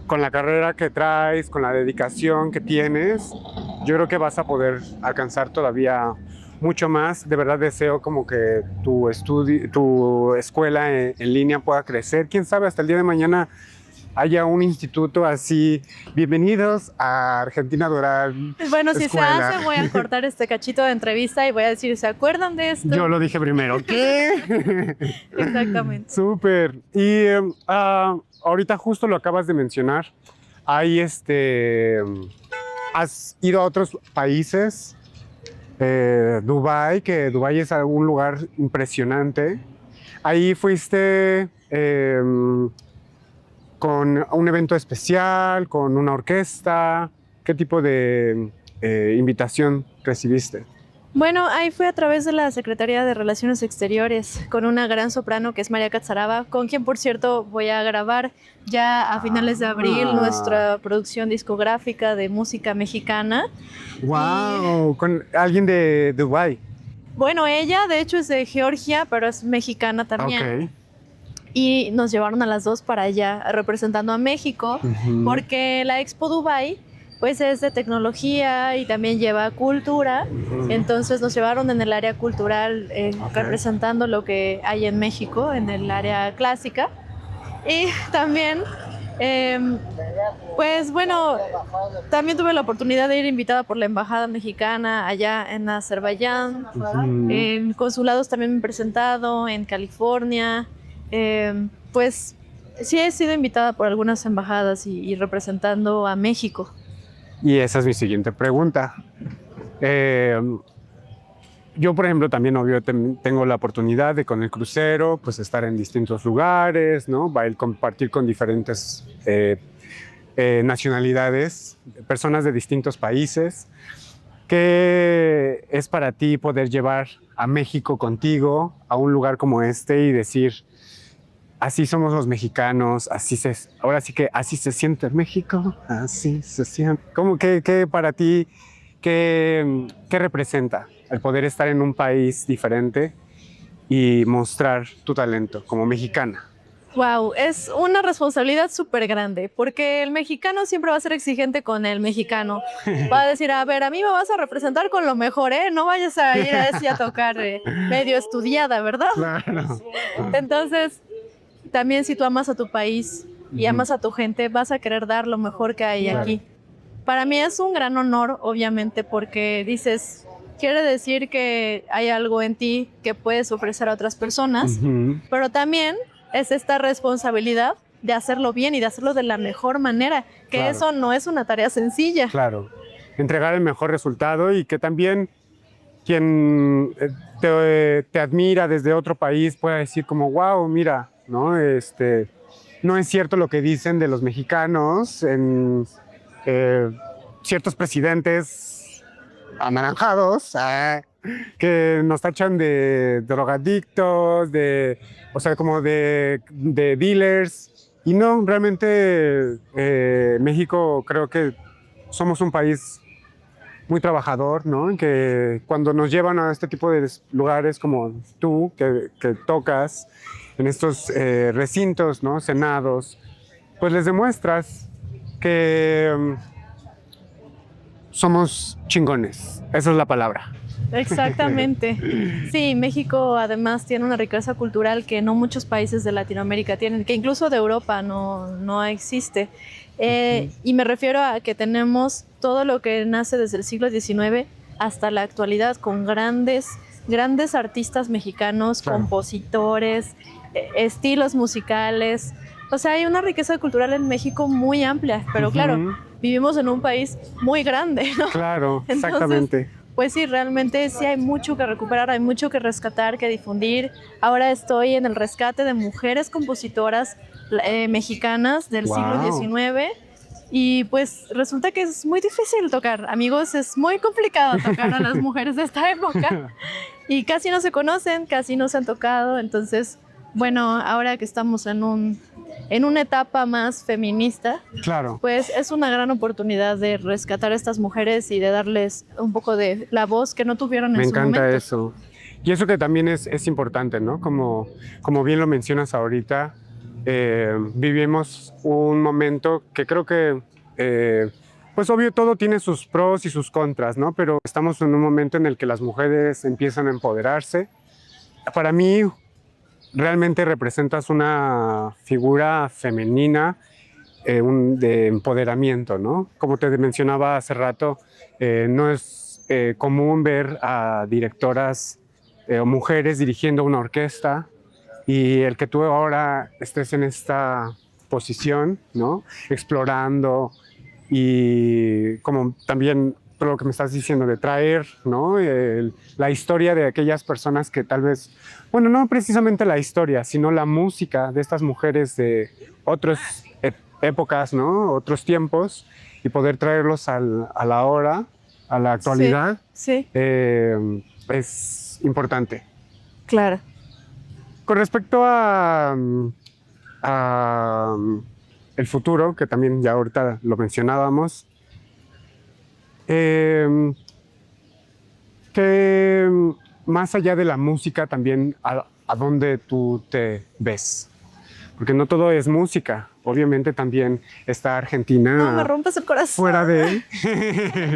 con la carrera que traes, con la dedicación que tienes, yo creo que vas a poder alcanzar todavía mucho más. De verdad deseo como que tu escuela en línea pueda crecer. Quién sabe, hasta el día de mañana haya un instituto así. Bienvenidos a Argentina Doral. Bueno, si escuela. Se hace, voy a cortar este cachito de entrevista y voy a decir, ¿se acuerdan de esto? Yo lo dije primero. ¿Qué? Exactamente. Súper. Y ahorita justo lo acabas de mencionar. Hay ¿has ido a otros países? Dubái, que Dubái es un lugar impresionante. Ahí fuiste con un evento especial, con una orquesta. ¿Qué tipo de invitación recibiste? Bueno, ahí fue a través de la Secretaría de Relaciones Exteriores con una gran soprano que es María Catzaraba, con quien, por cierto, voy a grabar ya a finales de abril nuestra producción discográfica de música mexicana. ¡Wow! Con alguien de Dubái. Bueno, ella de hecho es de Georgia, pero es mexicana también. y nos llevaron a las dos para allá representando a México, porque la Expo Dubai pues es de tecnología y también lleva cultura, entonces nos llevaron en el área cultural representando lo que hay en México, en el área clásica. Y también, pues bueno, también tuve la oportunidad de ir invitada por la Embajada Mexicana allá en Azerbaiyán. En consulados también me he presentado, en California. Pues sí he sido invitada por algunas embajadas y representando a México. Y esa es mi siguiente pregunta. Yo, por ejemplo, también obvio tengo la oportunidad de con el crucero pues estar en distintos lugares, ¿no? Compartir con diferentes nacionalidades, personas de distintos países. ¿Qué es para ti poder llevar a México contigo a un lugar como este y decir, así somos los mexicanos, ahora sí que así se siente México, así se siente? ¿Cómo que para ti, qué representa el poder estar en un país diferente y mostrar tu talento como mexicana? Wow, es una responsabilidad súper grande, porque el mexicano siempre va a ser exigente con el mexicano. Va a decir, a ver, a mí me vas a representar con lo mejor, ¿eh? No vayas a ir a decir a tocar medio estudiada, ¿verdad? Claro. Entonces, también si tú amas a tu país y amas a tu gente, vas a querer dar lo mejor que hay aquí. Para mí es un gran honor, obviamente, porque dices, quiere decir que hay algo en ti que puedes ofrecer a otras personas, pero también es esta responsabilidad de hacerlo bien y de hacerlo de la mejor manera, que eso no es una tarea sencilla. Claro, entregar el mejor resultado y que también quien te admira desde otro país pueda decir como, wow, mira, ¿no? No es cierto lo que dicen de los mexicanos en ciertos presidentes anaranjados, que nos tachan de drogadictos, o sea, como de dealers. Y no, realmente México creo que somos un país muy trabajador, ¿no? Que cuando nos llevan a este tipo de lugares como tú, que tocas en estos recintos, ¿no? Senados, pues les demuestras que somos chingones. Esa es la palabra. Exactamente. Sí, México además tiene una riqueza cultural que no muchos países de Latinoamérica tienen, que incluso de Europa no existe. Y me refiero a que tenemos todo lo que nace desde el siglo XIX hasta la actualidad, con grandes artistas mexicanos, compositores, estilos musicales. O sea, hay una riqueza cultural en México muy amplia, pero claro, vivimos en un país muy grande, ¿no? Claro, Entonces, exactamente. Pues sí, realmente sí hay mucho que recuperar, hay mucho que rescatar, que difundir. Ahora estoy en el rescate de mujeres compositoras mexicanas del siglo XIX y pues resulta que es muy difícil tocar. Amigos, es muy complicado tocar a las mujeres de esta época y casi no se conocen, casi no se han tocado. Entonces, bueno, ahora que estamos en una etapa más feminista, claro, pues es una gran oportunidad de rescatar a estas mujeres y de darles un poco de la voz que no tuvieron en su momento. Me encanta eso. Y eso que también es importante, ¿no? Como bien lo mencionas ahorita, vivimos un momento que creo que, pues obvio todo tiene sus pros y sus contras, ¿no? Pero estamos en un momento en el que las mujeres empiezan a empoderarse. Para mí, realmente representas una figura femenina de empoderamiento, ¿no? Como te mencionaba hace rato, no es común ver a directoras o mujeres dirigiendo una orquesta y el que tú ahora estés en esta posición, ¿no? Explorando y como también lo que me estás diciendo de traer, ¿no? La historia de aquellas personas que tal vez, bueno, no precisamente la historia, sino la música de estas mujeres de otras épocas, ¿no? Otros tiempos, y poder traerlos a la hora, a la actualidad, sí. Es importante. Claro. Con respecto a el futuro, que también ya ahorita lo mencionábamos, que más allá de la música también a dónde tú te ves. porque no todo es música. Obviamente también está Argentina. No, me rompes el corazón. Fuera de...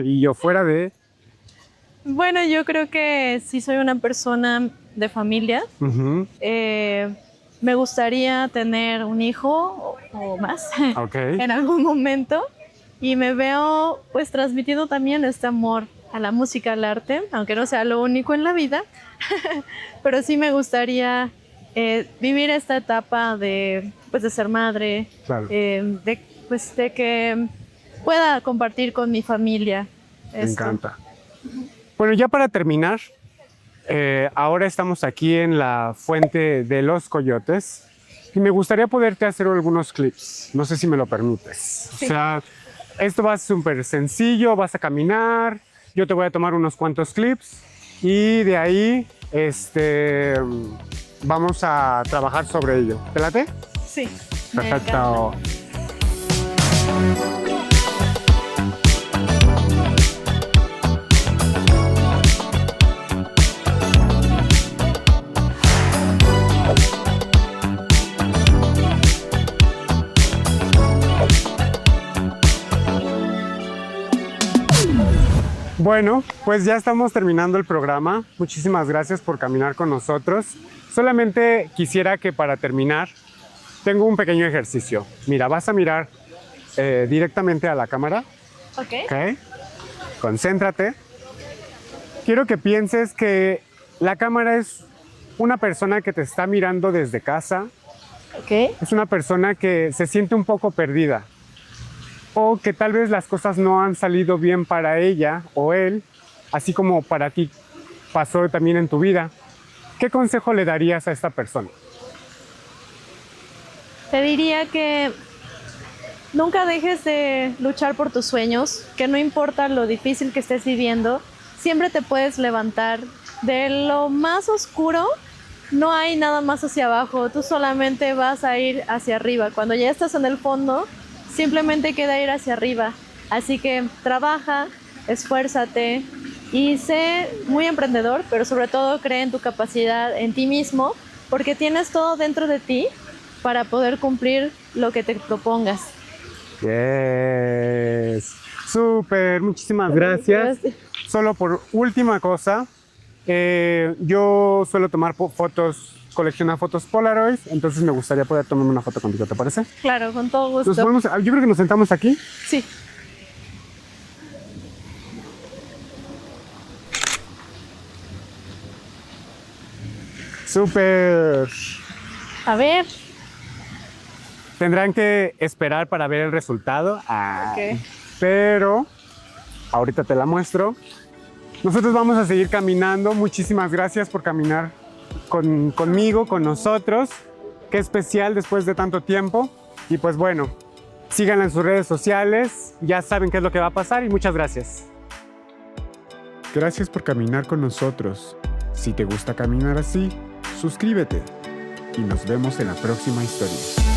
y yo fuera de... Bueno, yo creo que sí soy una persona de familia. Me gustaría tener un hijo o más en algún momento. Y me veo pues transmitiendo también este amor a la música, al arte, aunque no sea lo único en la vida. Pero sí me gustaría vivir esta etapa de ser madre, claro. de que pueda compartir con mi familia esto. Me encanta. Bueno, ya para terminar, ahora estamos aquí en la Fuente de los Coyotes y me gustaría poderte hacer algunos clips. No sé si me lo permites. Sí. O sea, esto va súper sencillo, vas a caminar, yo te voy a tomar unos cuantos clips y de ahí vamos a trabajar sobre ello. ¿Te late? Sí. Perfecto. Bueno, pues ya estamos terminando el programa. Muchísimas gracias por caminar con nosotros. Solamente quisiera que para terminar, tengo un pequeño ejercicio. Mira, vas a mirar directamente a la cámara. Ok. Concéntrate. Quiero que pienses que la cámara es una persona que te está mirando desde casa. Es una persona que se siente un poco perdida. O que tal vez las cosas no han salido bien para ella o él, así como para ti pasó también en tu vida. ¿Qué consejo le darías a esta persona? Te diría que nunca dejes de luchar por tus sueños, que no importa lo difícil que estés viviendo, siempre te puedes levantar. De lo más oscuro, no hay nada más hacia abajo, tú solamente vas a ir hacia arriba. Cuando ya estás en el fondo, simplemente queda ir hacia arriba. Así que trabaja, esfuérzate y sé muy emprendedor, pero sobre todo cree en tu capacidad, en ti mismo, porque tienes todo dentro de ti para poder cumplir lo que te propongas. Yes. Súper, muchísimas gracias. Solo por última cosa, yo suelo tomar fotos, coleccionar fotos Polaroid, entonces me gustaría poder tomarme una foto contigo, ¿te parece? Claro, con todo gusto. Yo creo que nos sentamos aquí. Sí. Súper. A ver. Tendrán que esperar para ver el resultado. Pero ahorita te la muestro. Nosotros vamos a seguir caminando. Muchísimas gracias por caminar conmigo, con nosotros. Qué especial después de tanto tiempo. Y pues bueno, síganla en sus redes sociales. Ya saben qué es lo que va a pasar y muchas gracias. Gracias por caminar con nosotros. Si te gusta caminar así, suscríbete y nos vemos en la próxima historia.